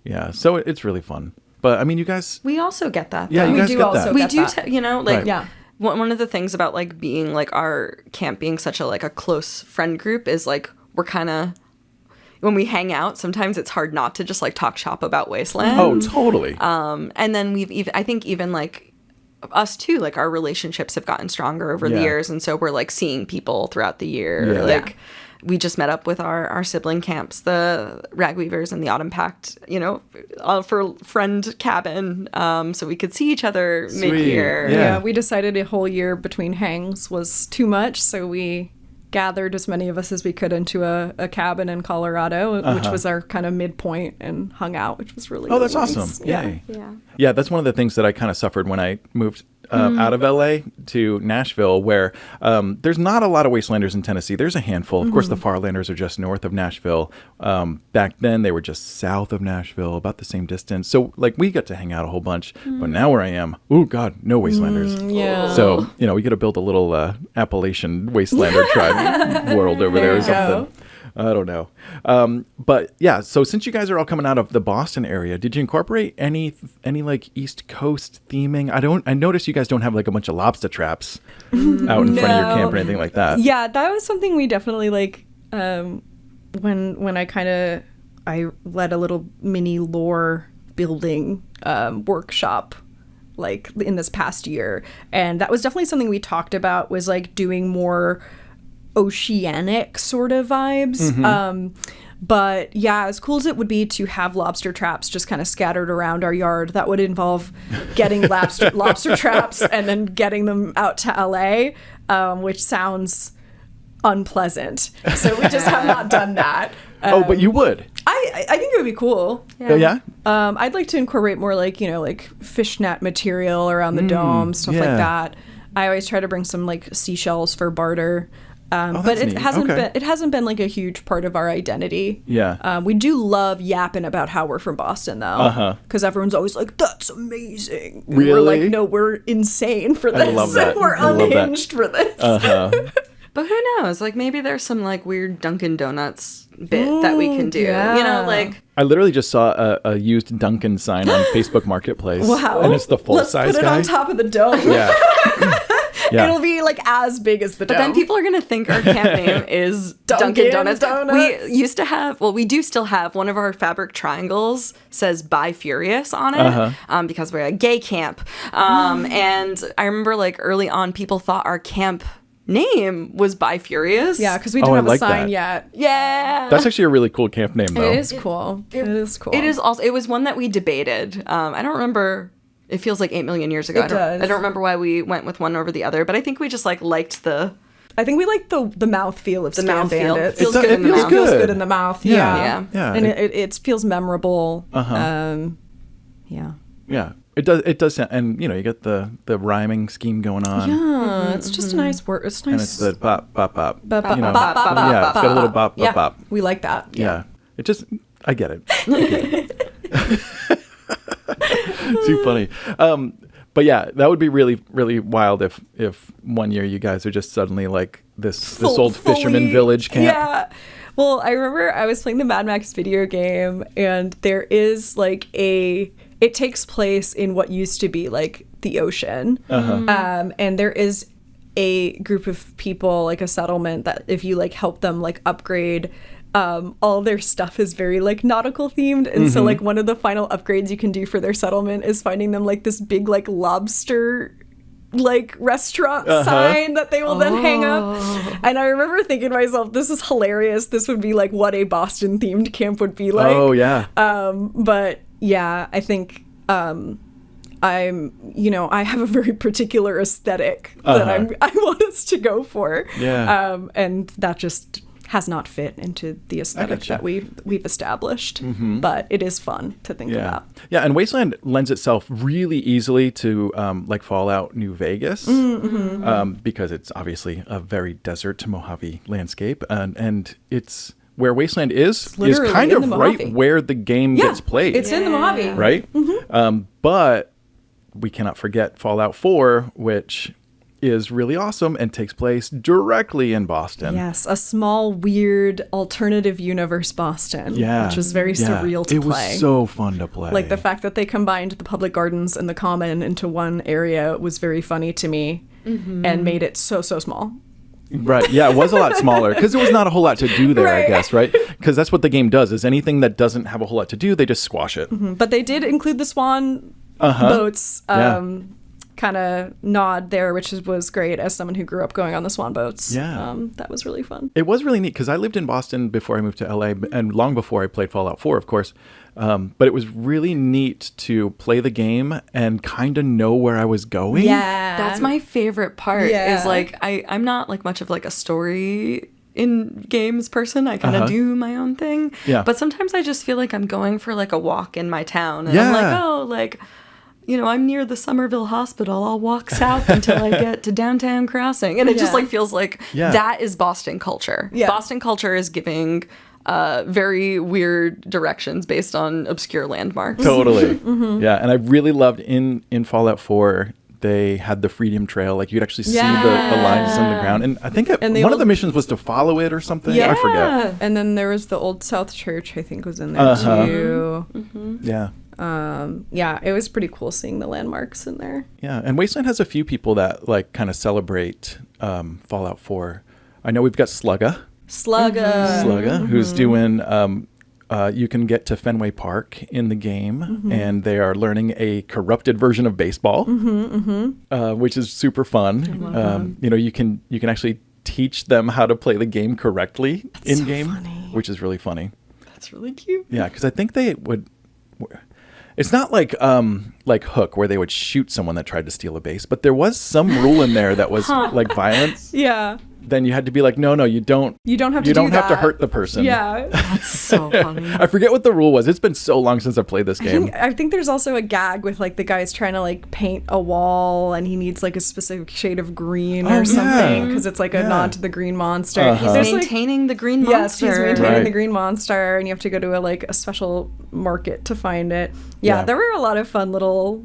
Yeah. So it's really fun. But I mean, you guys. We also get that. Yeah, though. you guys do get also that. We get do, that. like, Right. Yeah. one of the things about like being like our camp being such a like a close friend group is like we're kind of, when we hang out, sometimes it's hard not to just like talk shop about Wasteland. Oh, totally. And then I think even like us too, like our relationships have gotten stronger over the Yeah. years, and so we're like seeing people throughout the year. Yeah. Like we just met up with our sibling camps, the Ragweavers and the Autumn Pact, for friend cabin, so we could see each other Sweet. mid-year. Yeah. We decided a whole year between hangs was too much, so we gathered as many of us as we could into a cabin in Colorado, which was our kind of midpoint, and hung out, which was really, Oh, that's really nice. awesome. Yay. Yeah. Yeah, that's one of the things that I kind of suffered when I moved out of LA to Nashville, where there's not a lot of Wastelanders in Tennessee. There's a handful. Of course, the Farlanders are just north of Nashville. Back then, they were just south of Nashville, about the same distance. So, like, we got to hang out a whole bunch. But now where I am, oh, God, no Wastelanders. Yeah. So, we got to build a little Appalachian Wastelander tribe world over there or you go. something. I don't know. But yeah, so since you guys are all coming out of the Boston area, did you incorporate any like East Coast theming? I noticed you guys don't have like a bunch of lobster traps out in front of your camp or anything like that. Yeah, that was something we definitely like when I led a little mini lore building workshop like in this past year, and that was definitely something we talked about, was like doing more oceanic sort of vibes. But yeah, as cool as it would be to have lobster traps just kind of scattered around our yard, that would involve getting lobster traps and then getting them out to LA, which sounds unpleasant. So we just have not done that. But you would. I think it would be cool. Yeah. I'd like to incorporate more like, like fishnet material around the dome, stuff yeah. like that. I always try to bring some like seashells for barter. But that's it neat. hasn't been like a huge part of our identity. Yeah. We do love yapping about how we're from Boston though, because everyone's always like, "That's amazing." And we're Really? like, "No, we're insane for this. I love that. We're I love that. unhinged for this." But who knows? Like maybe there's some like weird Dunkin' Donuts bit that we can do. yeah. Like I literally just saw a used Dunkin' sign on Facebook Marketplace. Wow. And it's the full Let's size put it guy. on top of the dome. Yeah. Yeah. It'll be like as big as the dome. But then people are going to think our camp name is Dunkin' Dunkin' Donuts. Donuts. We used to have, we do still have, one of our fabric triangles says Bi Furious on it, because we're a gay camp. And I remember like early on people thought our camp name was Bi Furious. Yeah, because we didn't I have a like sign that. yet. Yeah. That's actually a really cool camp name, though. It is cool. It is cool. It is also, it was one that we debated. I don't remember. It feels like 8 million years ago. It does. I don't remember why we went with one over the other, but I think we just like liked the I think we like the mouthfeel of Scam mouthfeel. Bandits. Feels It good in the feels mouth. Feels good. good in the mouth. Yeah. Yeah. Yeah. And it feels memorable. Yeah. Yeah. It does sound, and you get the rhyming scheme going on. Yeah, it's just a nice word. It's nice. And it's the bop, bop, bop. Bop, bop, you know. bop, bop, bop, Yeah, it's got a little bop, bop, yeah, bop. we like that. Yeah. It just, I get it. Too funny. But yeah, that would be really, really wild if one year you guys are just suddenly like this old fisherman Fully- village camp. Yeah. Well, I remember I was playing the Mad Max video game, and there is like it takes place in what used to be like the ocean. And there is a group of people, like a settlement, that if you like help them like upgrade, all their stuff is very like nautical themed. And so like one of the final upgrades you can do for their settlement is finding them like this big like lobster like restaurant sign that they will then hang up. And I remember thinking to myself, this is hilarious. This would be like what a Boston themed camp would be like. Oh yeah. But yeah, I think I have a very particular aesthetic that I want us to go for. Yeah. And that just has not fit into the aesthetic gotcha. that we've established. But it is fun to think about. Yeah, and Wasteland lends itself really easily to like Fallout New Vegas because it's obviously a very desert Mojave landscape, and it's where Wasteland is literally kind in of the right Mojave. where the game gets played. It's in the Mojave. Right? But we cannot forget Fallout 4, which is really awesome and takes place directly in Boston. Yes, a small, weird, alternative universe Boston. Yeah. Which was very surreal to it play. was so fun to play. Like the fact that they combined the public gardens and the common into one area was very funny to me and made it so small. Right. Yeah, it was a lot smaller because there was not a whole lot to do there, I Right. guess, right? Because that's what the game does, is anything that doesn't have a whole lot to do, they just squash it. But they did include the swan boats kind of nod there, which was great as someone who grew up going on the swan boats. Yeah. That was really fun. It was really neat because I lived in Boston before I moved to LA and long before I played Fallout 4, of course. But it was really neat to play the game and kind of know where I was going. Yeah. That's my favorite part. Yeah. Is like I'm not like much of like a story in games person. I kind of do my own thing. Yeah. But sometimes I just feel like I'm going for like a walk in my town, and Yeah. I'm like, oh, like, you know, I'm near the Somerville Hospital. I'll walk south until I get to Downtown Crossing, and it just like feels like that is Boston culture. Yeah. Boston culture is giving very weird directions based on obscure landmarks. Totally. Yeah, and I really loved in Fallout 4, they had the Freedom Trail. Like, you'd actually see the lines on the ground. And I think one of the missions was to follow it or something. I forget. And then there was the Old South Church, I think, was in there too. Yeah. Yeah, it was pretty cool seeing the landmarks in there. Yeah, and Wasteland has a few people that, like, kind of celebrate Fallout 4. I know we've got Slugga, who's doing... you can get to Fenway Park in the game, and they are learning a corrupted version of baseball, which is super fun. You know, you can actually teach them how to play the game correctly in game, which is really funny. That's really cute. Yeah, because I think they would. It's not like Hook, where they would shoot someone that tried to steal a base, but there was some rule in there that was like violence. Yeah. Then you had to be like, no, you don't. You don't have to You do don't have to that. hurt the person. Yeah. That's so funny. I forget what the rule was. It's been so long since I've played this game. I think there's also a gag with like the guy's trying to like paint a wall and he needs like a specific shade of green or something because it's like a nod to the green monster. He's maintaining the green monster. Yes, he's maintaining Right. the green monster, and you have to go to a special market to find it. Yeah, there were a lot of fun little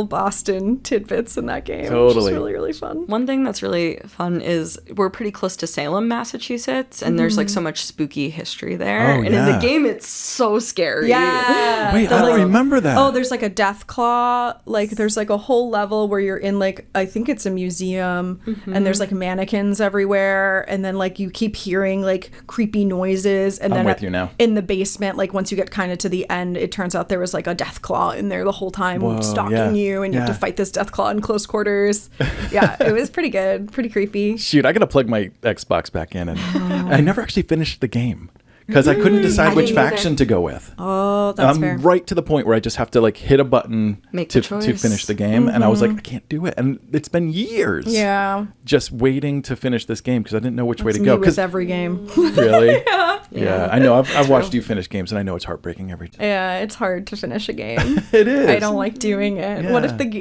Boston tidbits in that game. Which Totally. is really, really fun. One thing that's really fun is we're pretty close to Salem, Massachusetts, and there's like so much spooky history there. Oh, and in the game, it's so scary. Yeah. Wait, I don't remember that. Oh, there's like a death claw. Like there's like a whole level where you're in like, I think it's a museum, and there's like mannequins everywhere, and then like you keep hearing like creepy noises, and I'm then with you now. in the basement, like once you get kind of to the end, it turns out there was like a death claw in there the whole time stalking you, and you have to fight this death claw in close quarters. Yeah, it was pretty good, pretty creepy. Shoot, I gotta plug my Xbox back in, and I never actually finished the game because I couldn't decide which faction to go with. Oh, that's I'm fair. right to the point where I just have to like hit a button Make to the choice. finish the game, and I was like, I can't do it, and it's been years. Yeah, just waiting to finish this game because I didn't know which way to it's go. me with every game. Really, yeah, I know. I've watched you finish games, and I know it's heartbreaking every time. Yeah, it's hard to finish a game. It is. I don't like doing it. Yeah.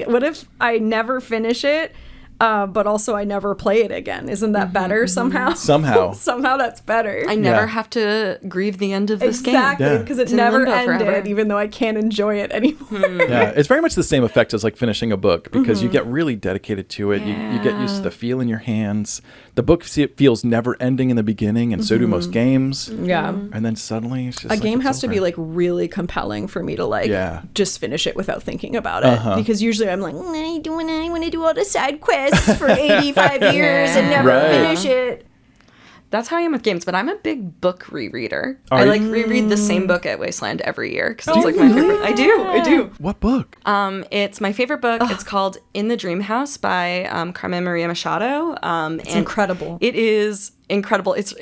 What if I never finish it, but also I never play it again? Isn't that better somehow? Somehow that's better. I never have to grieve the end of this Exactly, Yeah. because it in never limbo ended, forever. even though I can't enjoy it anymore. Yeah, it's very much the same effect as like finishing a book because you get really dedicated to it. You get used to the feel in your hands. The book feels never ending in the beginning, and so do most games. Yeah. And then suddenly it's just A game has to be like really compelling for me to like just finish it without thinking about it. Because usually I'm like, I want to do all the side quests for 85 years and never finish it. That's how I am with games, but I'm a big book rereader. Are I you? like reread the same book at Wasteland every year because it's like my favorite. I do. What book? It's my favorite book. It's called In the Dream House by Carmen Maria Machado. It's incredible. It is incredible. It's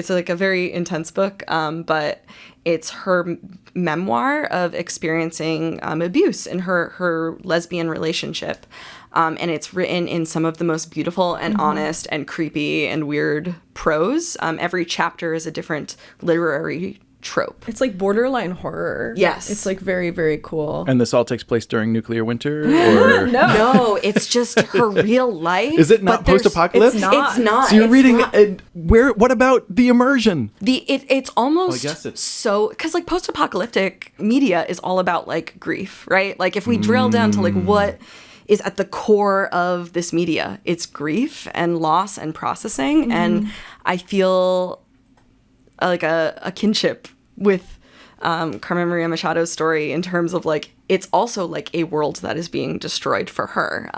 like a very intense book, but it's her memoir of experiencing abuse in her lesbian relationship. And it's written in some of the most beautiful and honest and creepy and weird prose. Every chapter is a different literary trope. It's like borderline horror. Yes. It's like very, very cool. And this all takes place during nuclear winter? Or? No, it's just her real life. Is it not post-apocalypse? It's not. It's not. So you're It's reading not. it. What about the immersion? It's almost Well, I guess it's- so, because like post-apocalyptic media is all about like grief, right? Like if we drill down to like what is at the core of this media, it's grief and loss and processing. And I feel like a kinship with Carmen Maria Machado's story in terms of like it's also like a world that is being destroyed for her.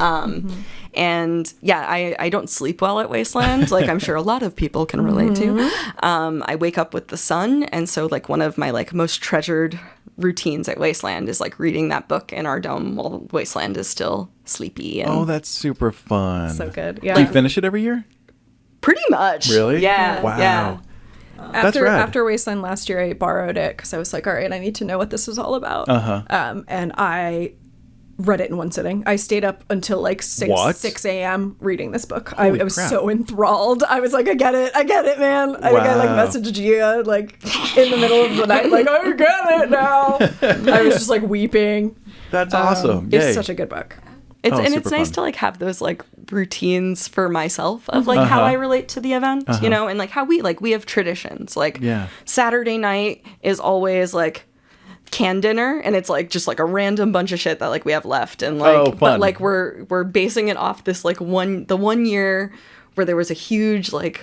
And yeah, I don't sleep well at Wasteland, like I'm sure a lot of people can relate to. I wake up with the sun, and so like one of my like most treasured routines at Wasteland is like reading that book in our dome while Wasteland is still sleepy. And Oh, that's super fun. So good. Do you Yeah. finish it every year? pretty much. Really? Yeah. Wow. Yeah. That's rad. After Wasteland last year, I borrowed it because I was like, all right, I need to know what this is all about. And I read it in one sitting. I stayed up until like 6 a.m. reading this book. I was crap. so enthralled. I was like, I get it, man. I think I like Wow. messaged Gia like in the middle of the night, like, I get it now. I was just like weeping. That's awesome. Yay. It's such a good book. It's Oh, and it's super nice fun. to like have those like routines for myself of like how I relate to the event, you know, and like how we have traditions. Like Yeah. Saturday night is always like canned dinner, and it's like just like a random bunch of shit that like we have left, and like Oh, fun. but like we're basing it off this like the one year where there was a huge like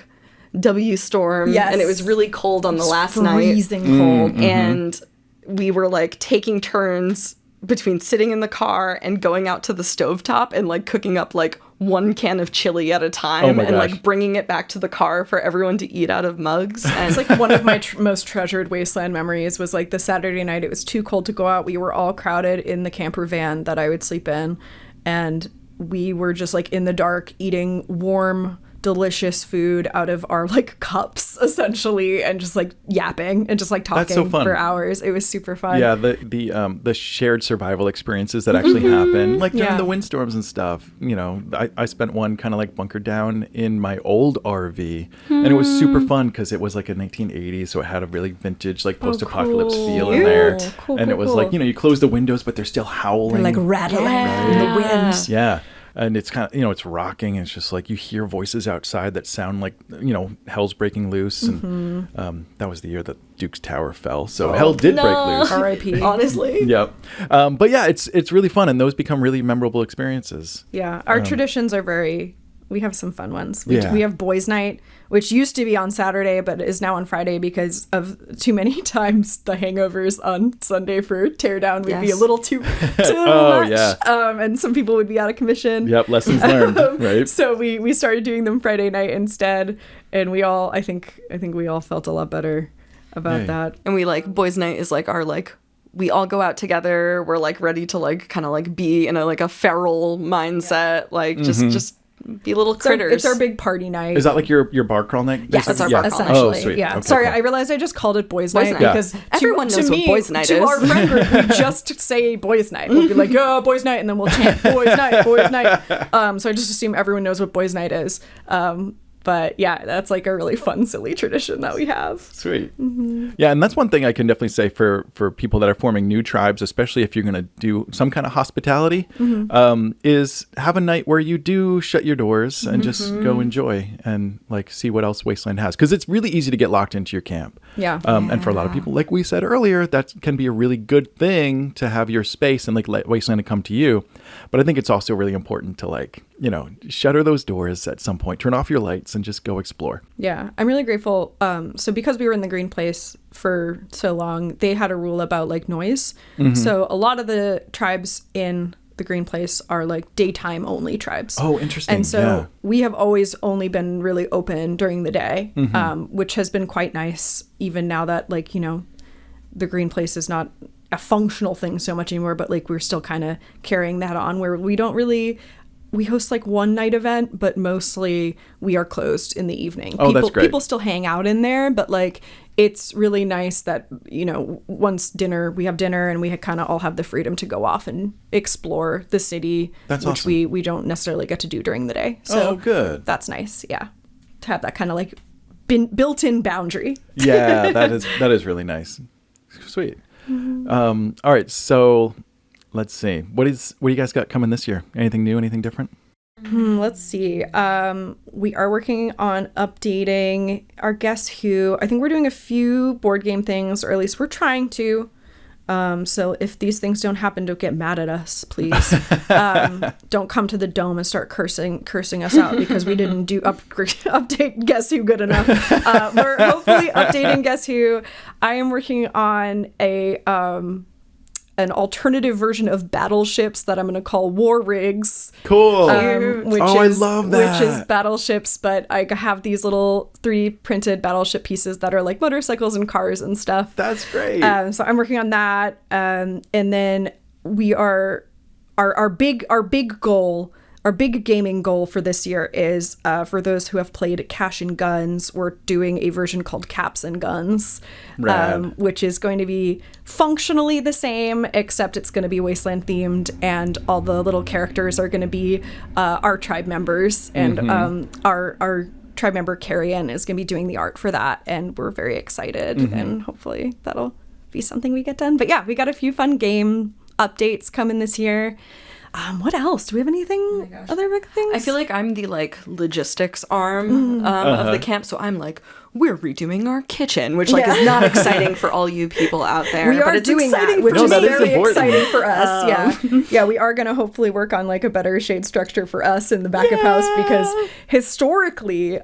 W storm, Yes. and it was really cold on the last night, Freezing cold. and we were like taking turns between sitting in the car and going out to the stovetop and like cooking up like one can of chili at a time, my and gosh. like bringing it back to the car for everyone to eat out of mugs. And It's like one of my most treasured Wasteland memories was like the Saturday night. It was too cold to go out. We were all crowded in the camper van that I would sleep in. And we were just like in the dark eating warm, delicious food out of our like cups essentially, and just like yapping and just like That's so talking fun. for hours. It was super fun. Yeah, the shared survival experiences that actually happen, like during Yeah. the windstorms and stuff. You know, I spent one kind of like bunkered down in my old RV, and it was super fun because it was like a 1980s, so it had a really vintage like post-apocalypse cool. feel in there. Cool, And it cool, was cool. like, you know, you close the windows, but they're still howling. Like rattling in the wind. Yeah. And it's kind of, you know, it's rocking. And it's just like you hear voices outside that sound like, you know, hell's breaking loose. And that was the year that Duke's Tower fell. So hell did break loose. R.I.P. honestly, Yep. But yeah, it's really fun. And those become really memorable experiences. Yeah, our traditions are very. We have some fun ones. Yeah. We have boys' night, which used to be on Saturday, but is now on Friday because of too many times the hangovers on Sunday for teardown would be a Yes. little too Oh, much. yeah. And some people would be out of commission. Yep. Lessons learned. Right. So we started doing them Friday night instead, and we all I think we all felt a lot better about Yay. that. and we like boys' night is like our like we all go out together. We're like ready to like kind of like be in a like a feral mindset, like just be little critters. It's our big party night. Is that like your bar crawl night? Yes, it's our bar crawl night. Oh, Essentially, sweet. yeah. Okay, Sorry, cool. I realized I just called it boys' Boys' night night. because Everyone knows what me, boys' night to is. our friend group, we just say boys' night. We'll be like, yeah, boys' night, and then we'll chant boys' night, boys' night. So I just assume everyone knows what boys' night is. But yeah, that's like a really fun, silly tradition that we have. Sweet. Yeah, and that's one thing I can definitely say for people that are forming new tribes, especially if you're going to do some kind of hospitality, is have a night where you do shut your doors and just go enjoy and like see what else Wasteland has. Because it's really easy to get locked into your camp. Yeah. And for a lot of people, like we said earlier, that can be a really good thing to have your space and like let Wasteland to come to you. But I think it's also really important to like, you know, shutter those doors at some point, turn off your lights and just go explore. Yeah, I'm really grateful. So because we were in the green place for so long, they had a rule about like noise. So a lot of the tribes in the green place are like daytime only tribes. Oh, interesting. And so Yeah. we have always only been really open during the day, which has been quite nice, even now that like, you know, the green place is not a functional thing so much anymore, but like we're still kind of carrying that on where we don't really we host like one night event, but mostly we are closed in the evening. Oh, that's great. People still hang out in there, but like it's really nice that, you know, once we have dinner and we kind of all have the freedom to go off and explore the city, That's which awesome. we don't necessarily get to do during the day. So good. that's nice. Yeah. To have that kind of like built-in boundary. Yeah, that is really nice. Sweet. All right, so let's see. What do you guys got coming this year? Anything new? Anything different? Let's see. We are working on updating our Guess Who. I think we're doing a few board game things, or at least we're trying to. So if these things don't happen, don't get mad at us, please. Don't come to the dome and start cursing us out because we didn't do update Guess Who good enough. We're hopefully updating Guess Who. I am working on an alternative version of battleships that I'm going to call war rigs. Cool. I love that. Which is battleships, but I have these little 3D printed battleship pieces that are like motorcycles and cars and stuff. That's great. So I'm working on that. And then we are our big goal. Our big gaming goal for this year is, for those who have played Cash and Guns, we're doing a version called Caps and Guns, which is going to be functionally the same, except it's going to be Wasteland themed, and all the little characters are going to be our tribe members, and our tribe member Carolyn is going to be doing the art for that, and we're very excited, and hopefully that'll be something we get done. But yeah, we got a few fun game updates coming this year. What else? Do we have anything? Other big things? I feel like I'm the like logistics arm of the camp, so I'm like, we're redoing our kitchen, which like is not exciting for all you people out there. We are but it's doing exciting that, which for is me. very exciting for us. Yeah, we are going to hopefully work on like a better shade structure for us in the back of house, because historically,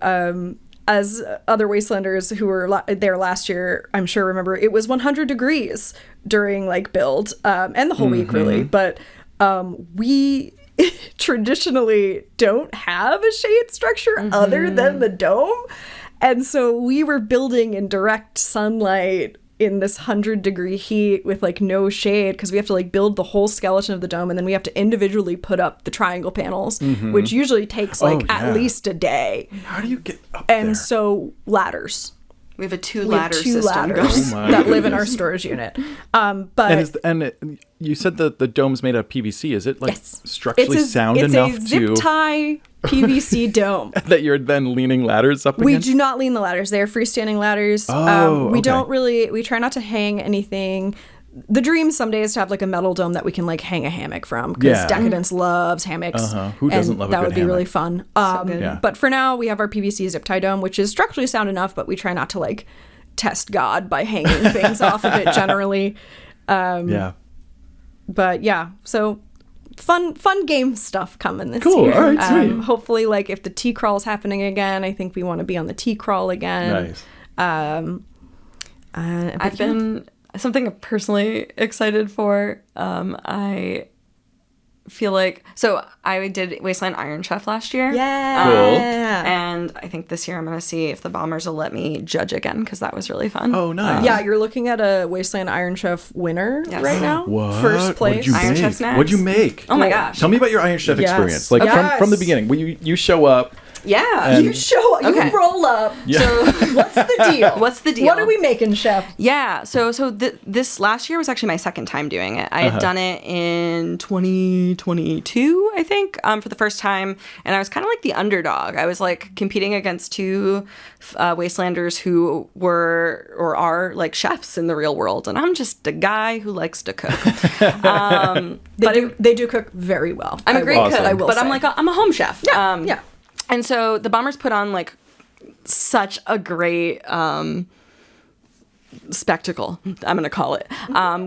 as other Wastelanders who were there last year, I'm sure remember, it was 100 degrees during like build, and the whole week really, but we traditionally don't have a shade structure other than the dome. And so we were building in direct sunlight in this 100-degree heat with like no shade, because we have to like build the whole skeleton of the dome, and then we have to individually put up the triangle panels, which usually takes like at least a day. How do you get up there? And so ladders. We have a two We have ladder two system ladders going. that live in our storage unit. But You said that the dome's made of PVC. Is it like yes, structurally sound enough it's a zip tie PVC dome that you're then leaning ladders up We against? do not lean the ladders. They are freestanding ladders. We don't really, we try not to hang anything. The dream someday is to have like a metal dome that we can like hang a hammock from, because Decadence loves hammocks. Who doesn't love a that good would be hammock? really fun. But for now, we have our PVC zip tie dome, which is structurally sound enough, but we try not to like test God by hanging things off of it generally. But yeah, so fun game stuff coming this year. All right, sweet. Hopefully, like if the T crawl is happening again, I think we want to be on the T crawl again. Nice. I've been something I'm personally excited for. I feel like, so I did Wasteland Iron Chef last year. Yeah. Cool. And I think this year I'm going to see if the Bombers will let me judge again, because that was really fun. Oh, nice. Yeah, you're looking at a Wasteland Iron Chef winner right now. What? First place. What'd you Iron make? Chef snacks. What'd you make? Oh my gosh. Tell me about your Iron Chef Yes. experience. Like Yes. from the beginning, when you show up. Yeah. And- You show up, Okay. you roll up. Yeah. So What's the deal? What's the deal? What are we making, Chef? Yeah, so this last year was actually my second time doing it. I had done it in 2022, I think, for the first time, and I was kind of like the underdog. I was like competing against two Wastelanders who were or are like chefs in the real world, and I'm just a guy who likes to cook. They do cook very well. I'm a great Awesome. cook, I will but say. I'm a home chef. Yeah. And so the Bombers put on like such a great spectacle, I'm going to call it,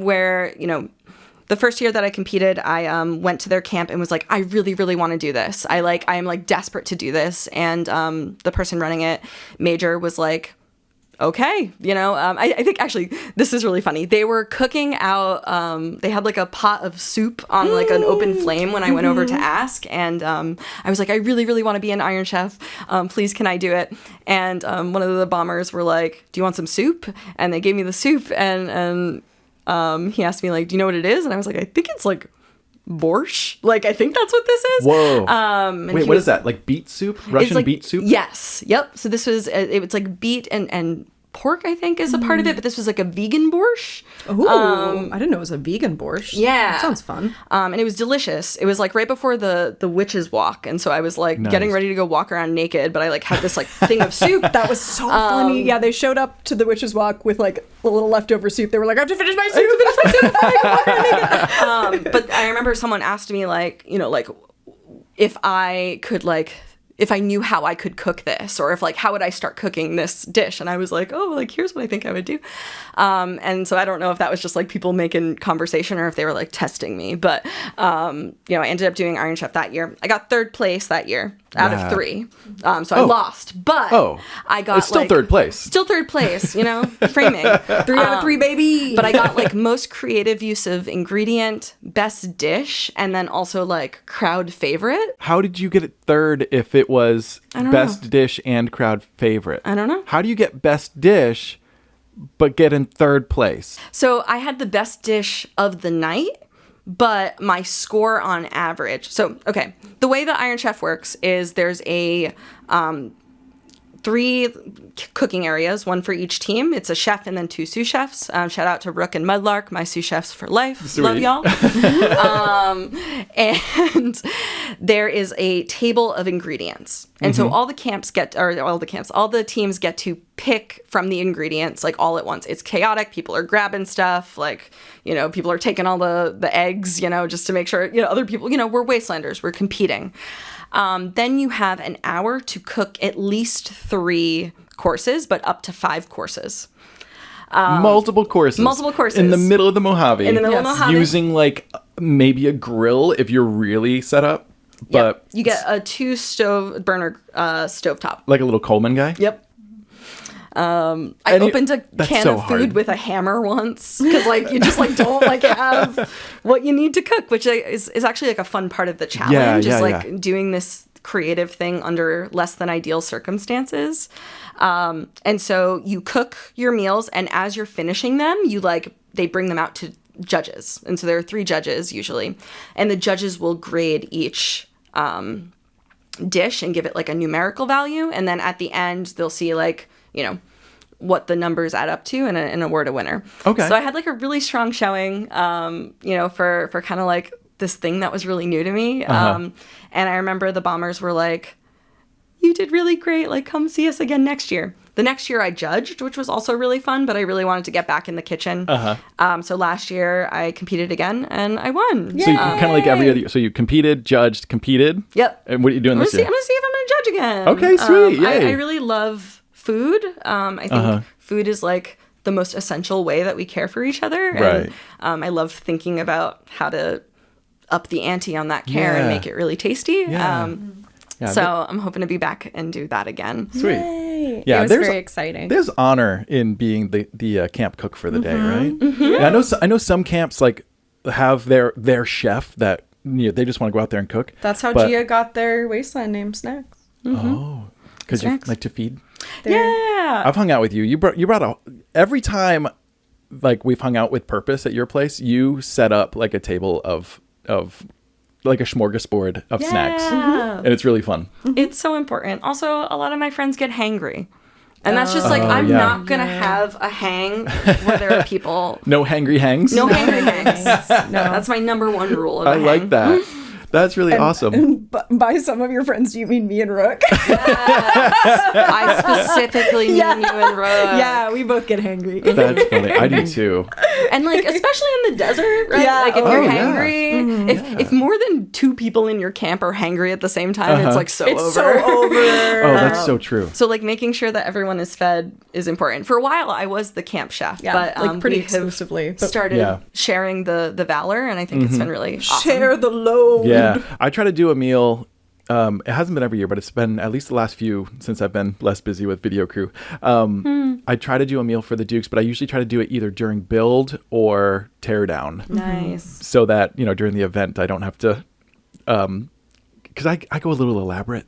where, you know, the first year that I competed, I went to their camp and was like, I really, really want to do this. I am like desperate to do this. And the person running it, Major, was like, okay, you know, I think actually this is really funny. They were cooking out, they had like a pot of soup on like an open flame when I went over to ask. And I was like, I really, really want to be an Iron Chef. Please, can I do it? And one of the Bombers were like, do you want some soup? And they gave me the soup, and he asked me like, do you know what it is? And I was like, I think it's like borscht. Like, I think that's what this is. Whoa. And Wait, he what was- is that? Like beet soup? it's Russian like- beet soup? Yes. Yep. So this was, it was like beet and pork, I think, is a part of it, but this was like a vegan borscht. Ooh, I didn't know it was a vegan borscht. Yeah. That sounds fun. And it was delicious. It was like right before the witch's walk. And so I was like getting ready to go walk around naked, but I like had this like thing of soup. That was so funny. Yeah, they showed up to the Witch's Walk with like a little leftover soup. They were like, I have to finish my soup. But I remember someone asked me like, you know, like if I could like, if I knew how I could cook this, or if like, how would I start cooking this dish? And I was like, oh, like, here's what I think I would do. And so I don't know if that was just like people making conversation or if they were like testing me, but, you know, I ended up doing Iron Chef that year. I got 3rd place that year out of 3. So I lost, but I got It's still like, 3rd place. Still 3rd place, you know, framing. 3 out of 3, baby. But I got like most creative use of ingredient, best dish, and then also like crowd favorite. How did you get it 3rd if it was don't best dish and crowd favorite? I don't know. How do you get best dish but get in 3rd place? So I had the best dish of the night, but my score on average. So, okay, the way the Iron Chef works is there's a 3 cooking areas, 1 for each team. It's a chef and then 2 sous chefs. Shout out to Rook and Mudlark, my sous chefs for life. Sweet. Love y'all. And there is a table of ingredients. And so all the teams get to pick from the ingredients like all at once. It's chaotic. People are grabbing stuff. Like, you know, people are taking all the eggs, you know, just to make sure, you know, other people, you know, we're Wastelanders. We're competing. Then you have an hour to cook at least 3 courses, but up to 5 courses. Multiple courses. In the middle of the Mojave. In the middle of Mojave. Using like maybe a grill if you're really set up. But you get a 2 burner stovetop. like a little Coleman guy? Yep. I opened a can of food with a hammer once because like you just like don't like have what you need to cook, which is actually like a fun part of the challenge. Doing this creative thing under less than ideal circumstances. And so you cook your meals, and as you're finishing them, they bring them out to judges. And so there are 3 judges usually, and the judges will grade each dish and give it like a numerical value. And then at the end, they'll see like, you know, what the numbers add up to and award a winner. Okay. So I had like a really strong showing, you know, for kind of like this thing that was really new to me. And I remember the bombers were like, you did really great. Like, come see us again next year. The next year I judged, which was also really fun, but I really wanted to get back in the kitchen. So last year I competed again and I won. So you kind of like every other. So you competed, judged, competed. Yep. And what are you doing this year? I'm gonna see if I'm gonna judge again. Okay, sweet. Yay. I really love food. I think food is like the most essential way that we care for each other. Right. And I love thinking about how to up the ante on that care and make it really tasty. Yeah. So I'm hoping to be back and do that again. Sweet. Yay. Yeah, It was very exciting. There's honor in being the camp cook for the day, right? And I know some camps like have their chef that they just want to go out there and cook. That's how but- Gia got their Wasteland name, Snacks. Oh, because you like to feed. Yeah. I've hung out with you. You brought every time, like we've hung out with Purpose at your place. You set up like a table of like a smorgasbord of snacks, and it's really fun. It's so important. Also, a lot of my friends get hangry. And that's just like, I'm not going to have a hang where there are people. No hangry hangs. No hangry hangs. No, that's my number 1 rule of a I hang. like that. That's really awesome. By some of your friends, do you mean me and Rook? I specifically mean you and Rook. Yeah, we both get hangry. That's funny. I do too. And like, especially in the desert, right? Yeah. Like if you're yeah. hangry, if more than 2 people in your camp are hangry at the same time, it's like It's over. so over. Oh, that's so true. So like making sure that everyone is fed is important. For a while, I was the camp chef, but like pretty we have exclusively. But started sharing the valor, and I think it's been really awesome. share the load. Yeah, I try to do a meal. It hasn't been every year, but it's been at least the last few since I've been less busy with video crew. I try to do a meal for the Dukes, but I usually try to do it either during build or teardown. Nice. So that, during the event, I don't have to, because I go a little elaborate.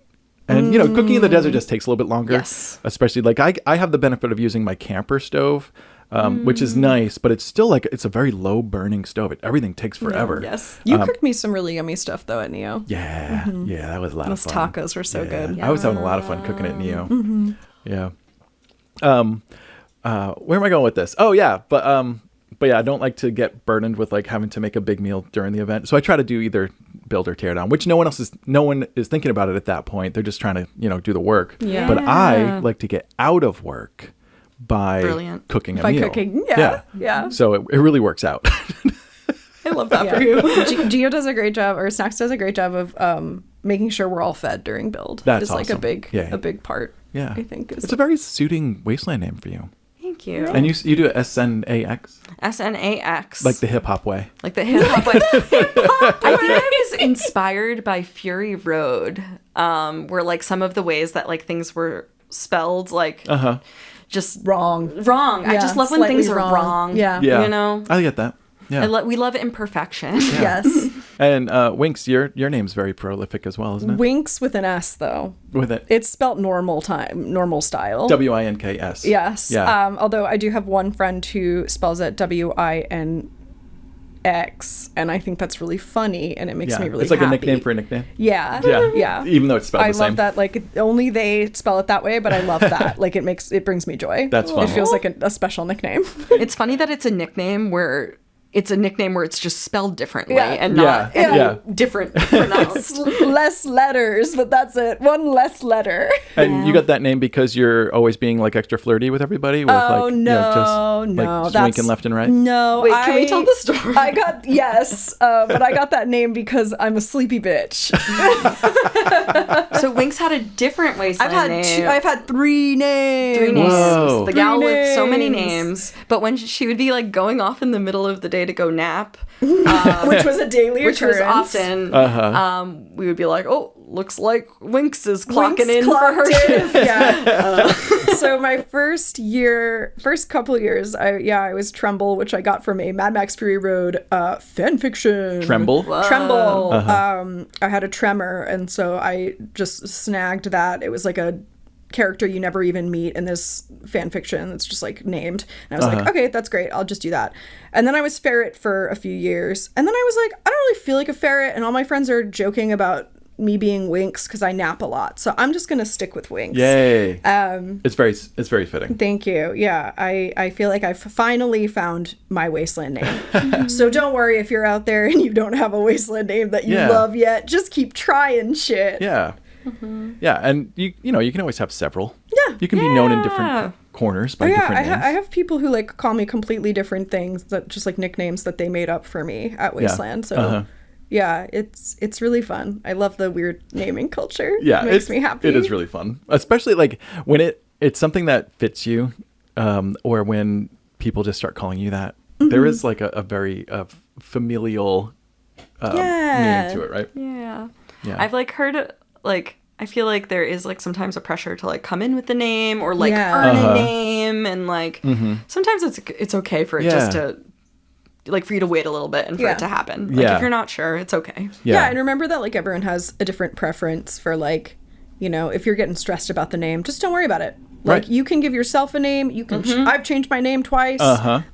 And, cooking in the desert just takes a little bit longer. Yes. Especially, like, I have the benefit of using my camper stove. which is nice, but it's still like it's a very low burning stove. Everything takes forever. Yes. You cooked me some really yummy stuff though at Neo. Yeah, yeah, that was a lot Those of fun. tacos were so good. I was having a lot of fun cooking at Neo. Yeah. Where am I going with this? Oh yeah, but yeah, I don't like to get burdened with like having to make a big meal during the event. So I try to do either build or tear down, which no one is thinking about it at that point. They're just trying to, do the work. Yeah. But I like to get out of work by cooking a By meal. cooking, yeah. So it really works out. I love that for you. Gio does a great job, or Snacks does a great job of making sure we're all fed during build. That's is like awesome. a big part. Yeah. I think It's a very suiting Wasteland name for you. Thank you. And you do SNAX? SNAX. Like the hip hop way. Like the hip hop. I think I was inspired by Fury Road, where like some of the ways that like things were spelled like just wrong. I just love when slightly things are wrong. Yeah. Yeah. I get that. Yeah. We love imperfection. Yes. And Winks, your name's very prolific as well, isn't it? Winks with an S though. With it. It's spelt normal style. WINKS. Yes. Yeah. Although I do have one friend who spells it WINX, and I think that's really funny, and it makes me really It's like happy. a nickname for a nickname. Yeah. Yeah. Yeah. Even though it's spelled I the same. love that. Like only they spell it that way, but I love that. Like it brings me joy. That's fun. It feels like a special nickname. It's funny that it's a nickname where it's just spelled differently and not different pronounced. Less letters, but that's it. One less letter. And you got that name because you're always being like extra flirty with everybody? With, Oh, like, no, just winking left and right? No. Wait, can we tell the story? But I got that name because I'm a sleepy bitch. So Winks had a different Wasteland name. I've had 3 names. 3 names. Whoa. The 3 gal with so many names. names. But when she would be like going off in the middle of the day to go nap, Which was a daily which was occurrence. often, we would be like, oh, looks like Winks is clocking in for clocked her in. shift. Yeah. So my first couple years, I was Tremble, which I got from a Mad Max Fury Road fan fiction. Tremble? Tremble. I had a tremor, and so I just snagged that. It was like a character you never even meet in this fan fiction. It's just like named. And I was like, okay, that's great. I'll just do that. And then I was Ferret for a few years. And then I was like, I don't really feel like a ferret. And all my friends are joking about me being Winks because I nap a lot. So I'm just going to stick with Winks. Yay. It's very fitting. Thank you. Yeah, I feel like I've finally found my Wasteland name. So don't worry if you're out there and you don't have a Wasteland name that you love yet. Just keep trying shit. Yeah. Yeah, and you can always have several. Yeah. You can be known in different corners by different names. I have people who like call me completely different things, that just like nicknames that they made up for me at Wasteland. So yeah, it's really fun. I love the weird naming culture. Yeah, it makes me happy. It is really fun, especially like when it's something that fits you, or when people just start calling you that. There is like a very familial meaning to it, right? Yeah. Yeah. I've like heard like I feel like there is like sometimes a pressure to like come in with the name or like earn a name, and like sometimes it's okay for it just to like for you to wait a little bit and for it to happen. Like if you're not sure, it's okay. Yeah, and remember that like everyone has a different preference for like, if you're getting stressed about the name, just don't worry about it. Like you can give yourself a name. You can. I've changed my name twice.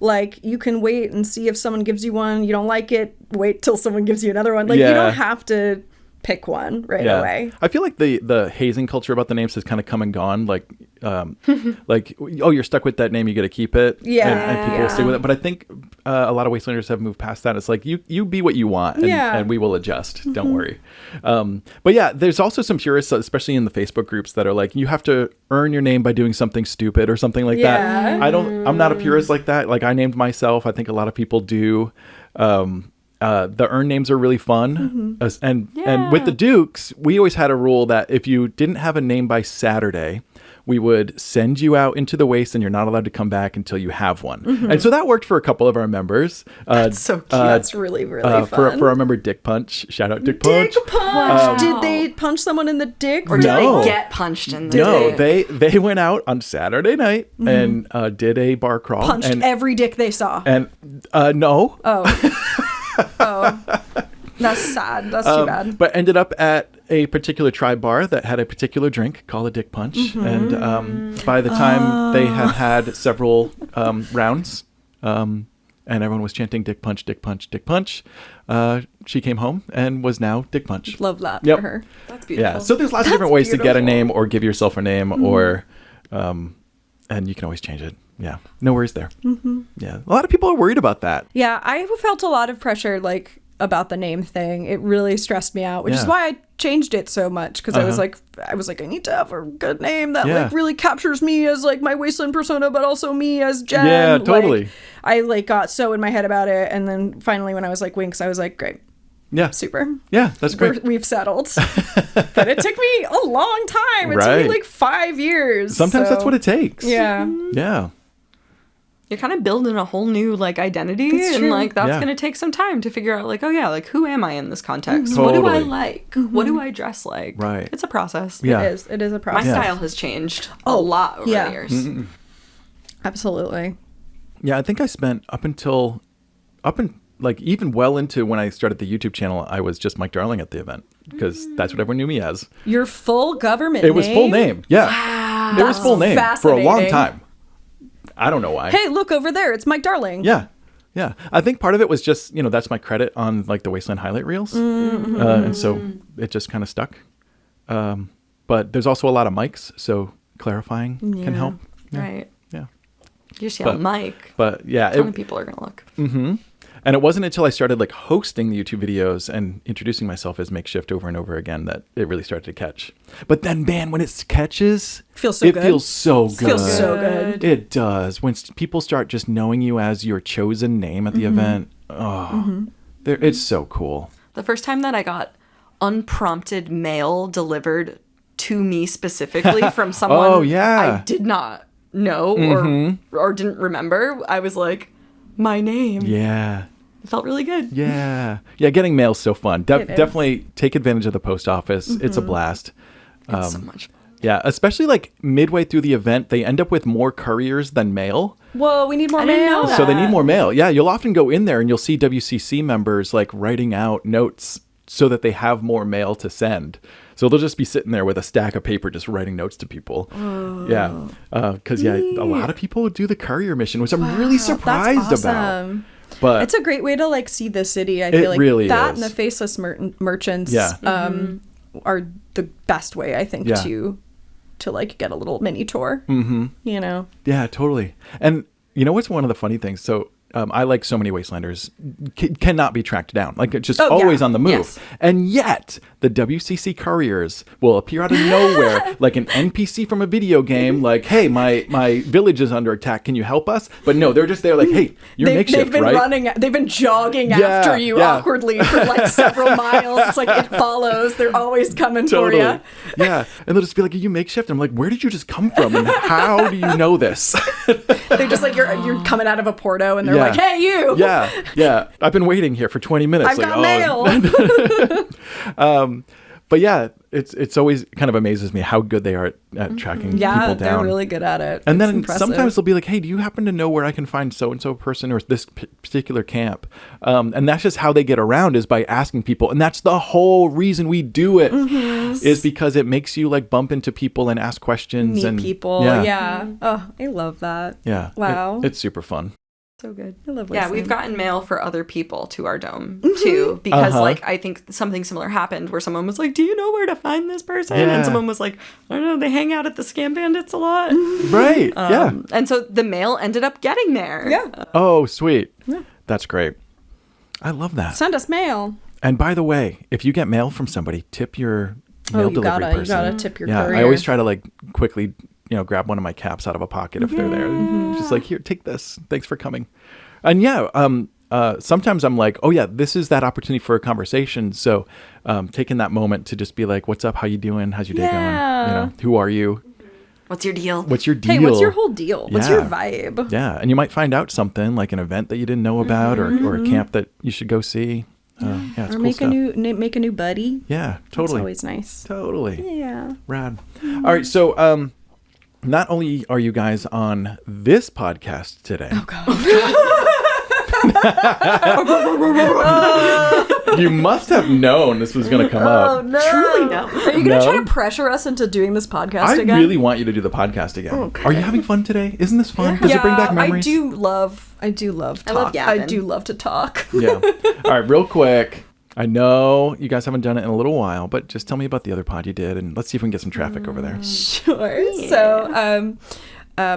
Like you can wait and see if someone gives you one. You don't like it. Wait till someone gives you another one. Like you don't have to pick one right away. I feel like the hazing culture about the names has kind of come and gone. Like, like, oh, you're stuck with that name, you got to keep it. And people will stay with it. But I think a lot of Wastelanders have moved past that. It's like you be what you want, and we will adjust. Don't worry. But yeah, there's also some purists, especially in the Facebook groups, that are like, you have to earn your name by doing something stupid or something like that. I'm not a purist like that. Like I named myself. I think a lot of people do. The earn names are really fun. And with the Dukes, we always had a rule that if you didn't have a name by Saturday, we would send you out into the waste and you're not allowed to come back until you have one. And so that worked for a couple of our members. That's so cute. That's really, really fun. For our member Dick Punch. Shout out Dick Punch. Dick Punch! Did they punch someone in the dick? Or did they get punched in the dick? No, they went out on Saturday night and did a bar crawl. Punched every dick they saw. And no. Oh. That's sad. That's too bad. But ended up at a particular tribe bar that had a particular drink called a Dick Punch. And by the time they had several rounds, and everyone was chanting Dick Punch, Dick Punch, Dick Punch, she came home and was now Dick Punch. Love that Yep. for her. That's beautiful. Yeah. So there's lots of different ways to get a name or give yourself a name or, and you can always change it. Yeah. No worries there. Yeah. A lot of people are worried about that. Yeah, I felt a lot of pressure, like, about the name thing. It really stressed me out, which is why I changed it so much, because I was like, I need to have a good name that like really captures me as like my Wasteland persona, but also me as Jen. Yeah, totally. Like, I got so in my head about it, and then finally when I was like Winx, I was like, great. Yeah. Super. Yeah, that's great. We've settled. But it took me a long time. It took me like 5 years. Sometimes that's what it takes. Yeah. Yeah. You're kind of building a whole new like identity, That's and true. like that's Yeah. going to take some time to figure out like, oh yeah, like who am I in this context? Totally. What do I like? What do I dress like? Right. It's a process. Yeah. It is a My process. style has changed a lot over the years. Absolutely. Yeah, I think I spent like even well into when I started the YouTube channel, I was just Mike Darling at the event because that's what everyone knew me as. Your full government It was name? full name. Yeah. Wow. It was full name for a long fascinating. time. I don't know why. Hey, look over there. It's Mike Darling. Yeah. Yeah. I think part of it was just, that's my credit on like the Wasteland highlight reels. And so it just kind of stuck. But there's also a lot of mics, so clarifying can help. Yeah. Right. Yeah. You just yell Mike. But yeah. How many people are going to look? And it wasn't until I started like hosting the YouTube videos and introducing myself as Makeshift over and over again that it really started to catch. But then, man, when it catches, Feels so it good. feels so good. Feels so good. It does. When people start just knowing you as your chosen name at the event, it's so cool. The first time that I got unprompted mail delivered to me specifically from someone I did not know or didn't remember, I was like, my name. Yeah. It felt really good. Yeah. Yeah, getting mail's so fun. Definitely take advantage of the post office. It's a blast. It's so much fun. Yeah, especially like midway through the event, they end up with more couriers than mail. Whoa, we need more didn't know mail. that. So they need more mail. Yeah, you'll often go in there and you'll see WCC members like writing out notes so that they have more mail to send. So they'll just be sitting there with a stack of paper just writing notes to people. Oh. Yeah, because a lot of people do the courier mission, which I'm really surprised That's about. awesome. But It's a great way to like see the city. I feel like really that is. and the faceless merchants Yeah. are the best way, I think, to like get a little mini tour. Yeah, totally. And you know what's one of the funny things? So I, like so many Wastelanders, cannot be tracked down. Like, it's just always on the move. Yes. And yet, the WCC couriers will appear out of nowhere, like an NPC from a video game, like, hey, my village is under attack. Can you help us? But no, they're just there like, hey, you're Makeshift, they've been right? they've been jogging after you awkwardly for like several miles. It's like it follows. They're always coming for you. Yeah. And they'll just be like, are you Makeshift? And I'm like, where did you just come from? And how do you know this? They're just like, you're coming out of a Porto and they're like, hey, you. Yeah. I've been waiting here for 20 minutes. I've got mail. But yeah, it's always kind of amazes me how good they are at tracking people down. They're really good at it. And It's then impressive. sometimes they'll be like, hey, do you happen to know where I can find so-and-so person or this particular camp? And that's just how they get around, is by asking people. And that's the whole reason we do it, is because it makes you like bump into people and ask questions. meet people. Yeah. Oh, I love that. Yeah. Wow. It's super fun. So good. I love Yeah, Wasteland. we've gotten mail for other people to our dome too, because like I think something similar happened where someone was like, "Do you know where to find this person?" Yeah. And someone was like, "I don't know, they hang out at the Scam Bandits a lot." Right. Yeah. And so the mail ended up getting there. Yeah. Oh, sweet. That's great. I love that. Send us mail. And by the way, if you get mail from somebody, tip your mail delivery person. You gotta tip your Yeah, courier. I always try to like quickly, grab one of my caps out of a pocket if they're there. Just like, here, take this. Thanks for coming. And sometimes I'm like, oh yeah, this is that opportunity for a conversation. So taking that moment to just be like, what's up? How you doing? How's your day going? Who are you? What's your deal? What's your deal? Hey, what's your whole deal? What's your Yeah. vibe? Yeah. And you might find out something like an event that you didn't know about or a camp that you should go see. It's Or cool make stuff. a new buddy. Yeah, totally. It's always nice. Totally. Yeah. Rad. All right. So not only are you guys on this podcast today. Oh god. You must have known this was going to come up. no. Truly no. Are you going to try to pressure us into doing this podcast I again? really want you to do the podcast again. Okay. Are you having fun today? Isn't this fun? Does it bring back memories? I do love talk. love yapping. I do love to talk. Yeah. All right, real quick. I know you guys haven't done it in a little while, but just tell me about the other pod you did, and let's see if we can get some traffic over there. Sure. Yeah. So,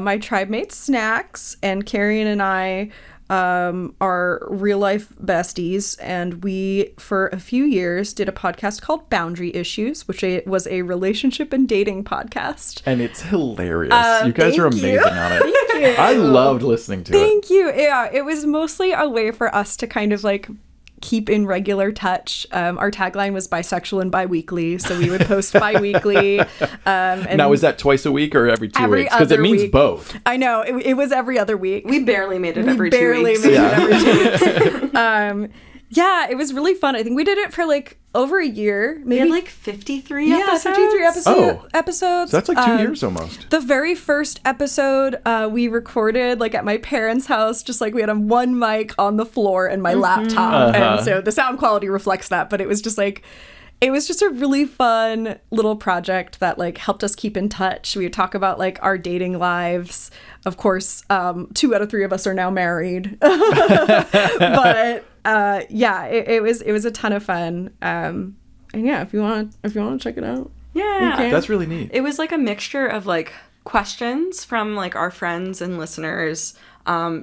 my tribe mate Snacks and Carolyn and I are real life besties, and we for a few years did a podcast called Boundary Issues, which was a relationship and dating podcast. And it's hilarious. You guys are amazing on it. Thank you. I loved listening to it. Thank you. Yeah, it was mostly a way for us to kind of like keep in regular touch. Our tagline was bisexual and bi-weekly, so we would post bi-weekly. And Now, is that twice a week or every 2 every weeks? Because it other means week. both. I know, it was every other week. We barely made it every 2 barely weeks. made it every 2 weeks. Yeah, it was really fun. I think we did it for like over a year. We Maybe had like 53 episodes. 53 episodes. So that's like 2 years almost. The very first episode we recorded like at my parents' house, just like we had one mic on the floor and my laptop. And so the sound quality reflects that, but it was just like, it was just a really fun little project that like helped us keep in touch. We would talk about like our dating lives. Of course, 2 out of 3 of us are now married, but yeah, it was a ton of fun. And yeah, if you want to check it out. Yeah. That's really neat. It was like a mixture of like questions from like our friends and listeners,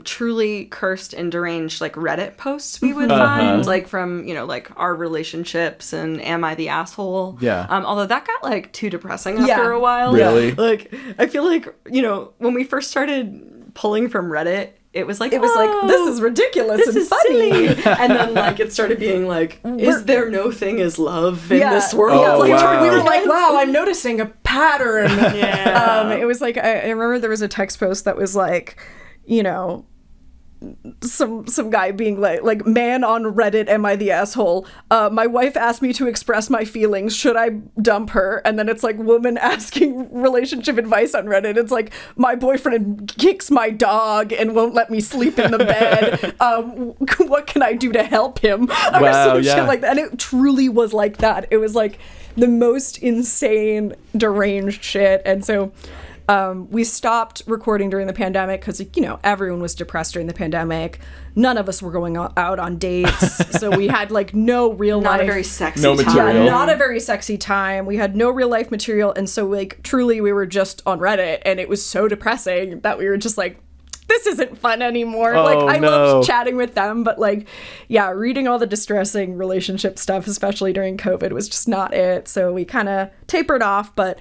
truly cursed and deranged like Reddit posts we would find, like from, you know, like our relationships and am I the asshole? Yeah. Although that got like too depressing after a while. Really? Like I feel like, you know, when we first started pulling from Reddit, it was like, It was like, this is ridiculous this and is funny. silly. And then like it started being like, is there no thing as love in this world? Oh, like, wow. we were like, wow, I'm noticing a pattern. Yeah. It was like, I remember there was a text post that was like, you know, some guy being like man on Reddit, am I the asshole? My wife asked me to express my feelings. Should I dump her? And then it's like woman asking relationship advice on Reddit. It's like my boyfriend kicks my dog and won't let me sleep in the bed. What can I do to help him? Or Wow, some yeah. shit like that. And it truly was like that. It was like the most insane, deranged shit. And so we stopped recording during the pandemic because, you know, everyone was depressed during the pandemic. None of us were going out on dates. So we had like no real Not life. a very sexy No time. material. Yeah, not a very sexy time. We had no real life material. And so like truly we were just on Reddit, and it was so depressing that we were just like, this isn't fun anymore. Oh, Like I no. loved chatting with them, but like, yeah, reading all the distressing relationship stuff, especially during COVID, was just not it. So we kind of tapered off, but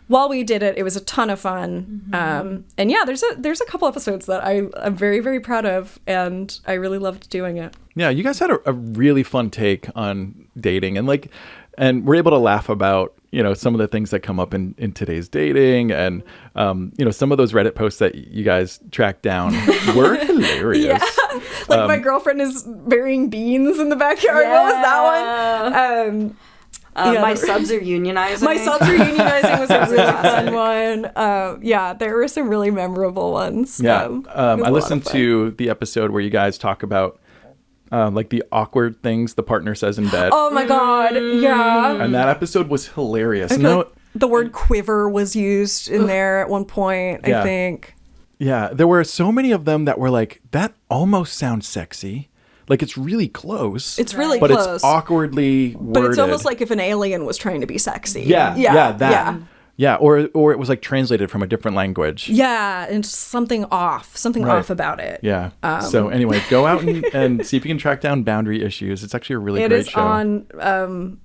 while we did it, it was a ton of fun. And yeah, there's a couple episodes that I'm very, very proud of, and I really loved doing it. Yeah, you guys had a really fun take on dating, and we're able to laugh about, you know, some of the things that come up in today's dating, and you know, some of those Reddit posts that you guys tracked down were hilarious. Yeah, like my girlfriend is burying beans in the backyard. What was that one? Yeah, My subs are unionizing. My subs are unionizing was a really fun one. Yeah, there were some really memorable ones. Yeah, It was a I lot listened of fun. to the episode where you guys talk about like the awkward things the partner says in bed, Oh my god, yeah. and that episode was hilarious. I feel No, like the word quiver was used in there at one point, Yeah. I think. yeah, there were so many of them that were like, that almost sounds sexy. Like it's really close. It's really but close. it's awkwardly worded. But it's almost like if an alien was trying to be sexy. Yeah, that. Yeah, or it was like translated from a different language. Yeah, and something off Right. about it. Yeah. So anyway, go out and see if you can track down Boundary Issues. It's actually a really It great is show. on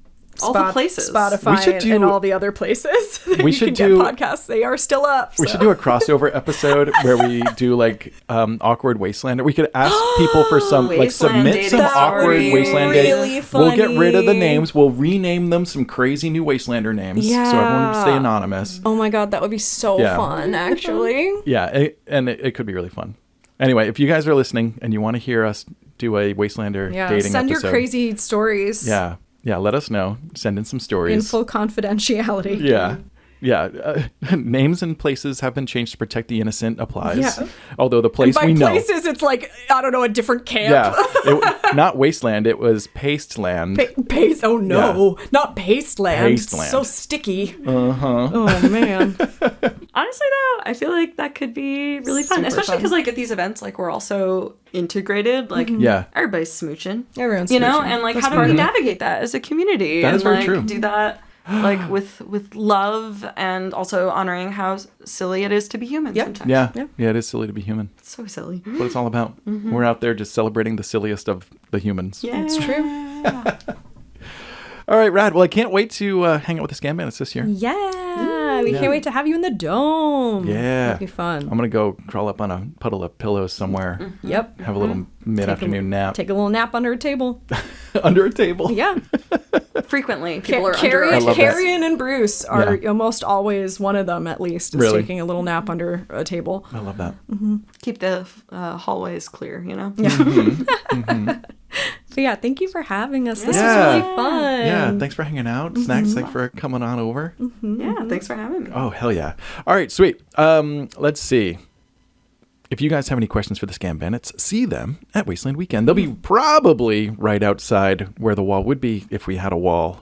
All the places. Spotify, We should do- and all the other places. that We you should can do- get podcasts. They are still up. We should do a crossover episode where we do like awkward Wastelander. We could ask people for some like Wasteland submit dating some stories. awkward Wasteland Really dating. We'll get rid of the funny. names. We'll rename them some crazy new Wastelander names, so everyone would stay Yeah. anonymous. Oh my god, that would be so Yeah. fun, actually. Yeah, it could be really fun. Anyway, if you guys are listening and you want to hear us do a Wastelander Yeah, dating send episode, your crazy stories. yeah, let us know. Send in some stories. In full confidentiality. Yeah. Names and places have been changed to protect the innocent applies. Yeah. Although the place By we know. places, it's like, I don't know, a different camp. Yeah. Not Wasteland, it was Pasteland. Paste. Oh no, not Pasteland. Pasteland. So sticky. Uh-huh. Oh man. Honestly, though, I feel like that could be really fun, Super especially fun. because like at these events, like we're all so integrated. Like Yeah. everybody's smooching. Everyone's you know, smooching. and like That's how do part we of it. navigate that as a community? That and is very like true. do that like with love and also honoring how silly it is to be human sometimes. Yeah. It is silly to be human. It's so silly. What it's all about. We're out there just celebrating the silliest of the humans. Yeah, It's true. All right, rad. Well, I can't wait to hang out with the Scam Bandits this year. Yeah. We can't wait to have you in the dome. Yeah. That'd be fun. I'm going to go crawl up on a puddle of pillows somewhere. Yep. Have a little mid-afternoon nap. Take a little nap under a table. Under a table. Yeah. frequently people are under I love that. Carrion and Bruce are Yeah. almost always one of them, at least, is Really? taking a little nap under a table. I love that. keep the hallways clear, you know. But yeah, thank you for having us. This was Yeah. really fun. Yeah, thanks for hanging out. Snacks, thanks for coming on over. Yeah, thanks for having me. Oh, hell yeah. All right, sweet. Let's see. If you guys have any questions for the Scam Bandits, see them at Wasteland Weekend. They'll be probably right outside where the wall would be if we had a wall.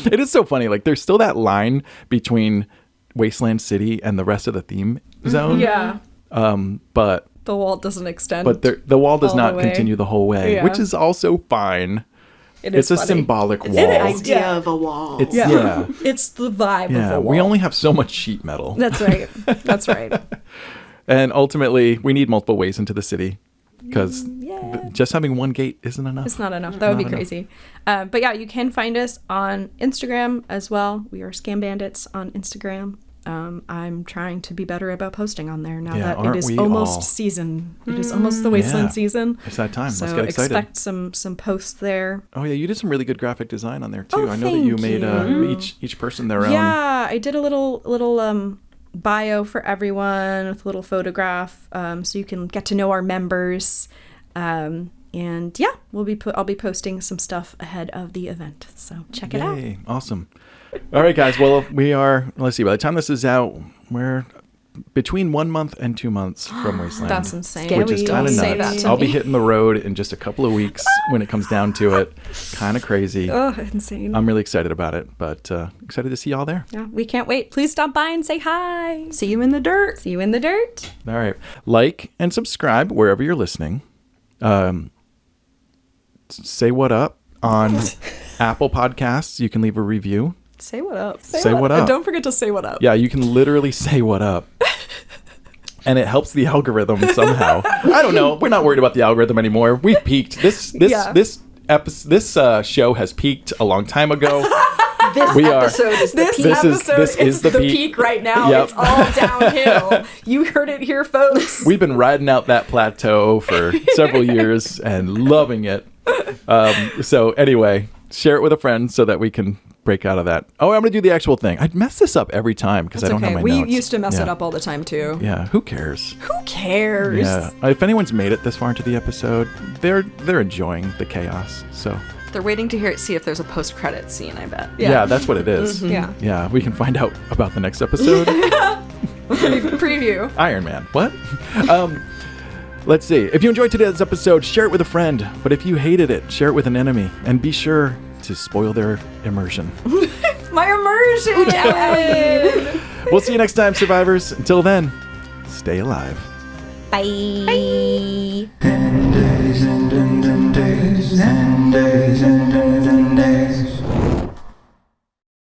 It is so funny. Like, there's still that line between Wasteland City and the rest of the theme zone. Yeah. But The wall doesn't extend. the wall does all the not way. continue the whole way, Yeah. which is also fine. It's a funny. symbolic wall. It is. Idea Yeah. of a wall. It's, Yeah. yeah. It's the vibe Yeah, of a wall. we only have so much sheet metal. That's right. That's right. And ultimately, we need multiple ways into the city because Yeah. just having one gate isn't enough. It's not enough. That would be Not enough. crazy. But yeah, you can find us on Instagram as well. We are Scam Bandits on Instagram. I'm trying to be better about posting on there now Yeah, that aren't it is we almost all? season. It is almost the Wasteland Yeah. season. It's that time. So Let's get excited. expect some posts there. Oh yeah, you did some really good graphic design on there too. Oh, I know that you thank made you. each person their own. Yeah, I did a little bio for everyone with a little photograph, so you can get to know our members. And yeah, I'll be posting some stuff ahead of the event. So check it out. Yay, awesome. All right, guys. Well, we are. Let's see. By the time this is out, we're between 1 month and 2 months from Wasteland. That's insane. Which is kind of Don't say nuts. that to I'll be me. hitting the road in just a couple of weeks when it comes down to it. Kind of crazy. Oh, insane. I'm really excited about it, but excited to see y'all there. Yeah, we can't wait. Please stop by and say hi. See you in the dirt. See you in the dirt. All right. Like and subscribe wherever you're listening. Say what up on Apple Podcasts. You can leave a review. Say what up. Say what up. And don't forget to say what up. Yeah, you can literally say what up. And it helps the algorithm somehow. I don't know. We're not worried about the algorithm anymore. We've peaked. This show has peaked a long time ago. This We are- episode is the This peak. episode this is is the the peak. peak right now. Yep. It's all downhill. You heard it here, folks. We've been riding out that plateau for several years and loving it. So anyway, share it with a friend so that we can break out of that. Oh, I'm going to do the actual thing. I mess this up every time because I It's don't okay. have my We notes. used to mess it Yeah. up all the time, too. Yeah, who cares? Who cares? Yeah. If anyone's made it this far into the episode, they're enjoying the chaos. So They're waiting to see if there's a post-credit scene, I bet. yeah, that's what it is. Yeah. Yeah, we can find out about the next episode. Preview. Iron Man. What? Let's see. If you enjoyed today's episode, share it with a friend. But if you hated it, share it with an enemy. And be sure to spoil their immersion. My immersion. We'll see you next time, survivors. Until then, stay alive. Bye.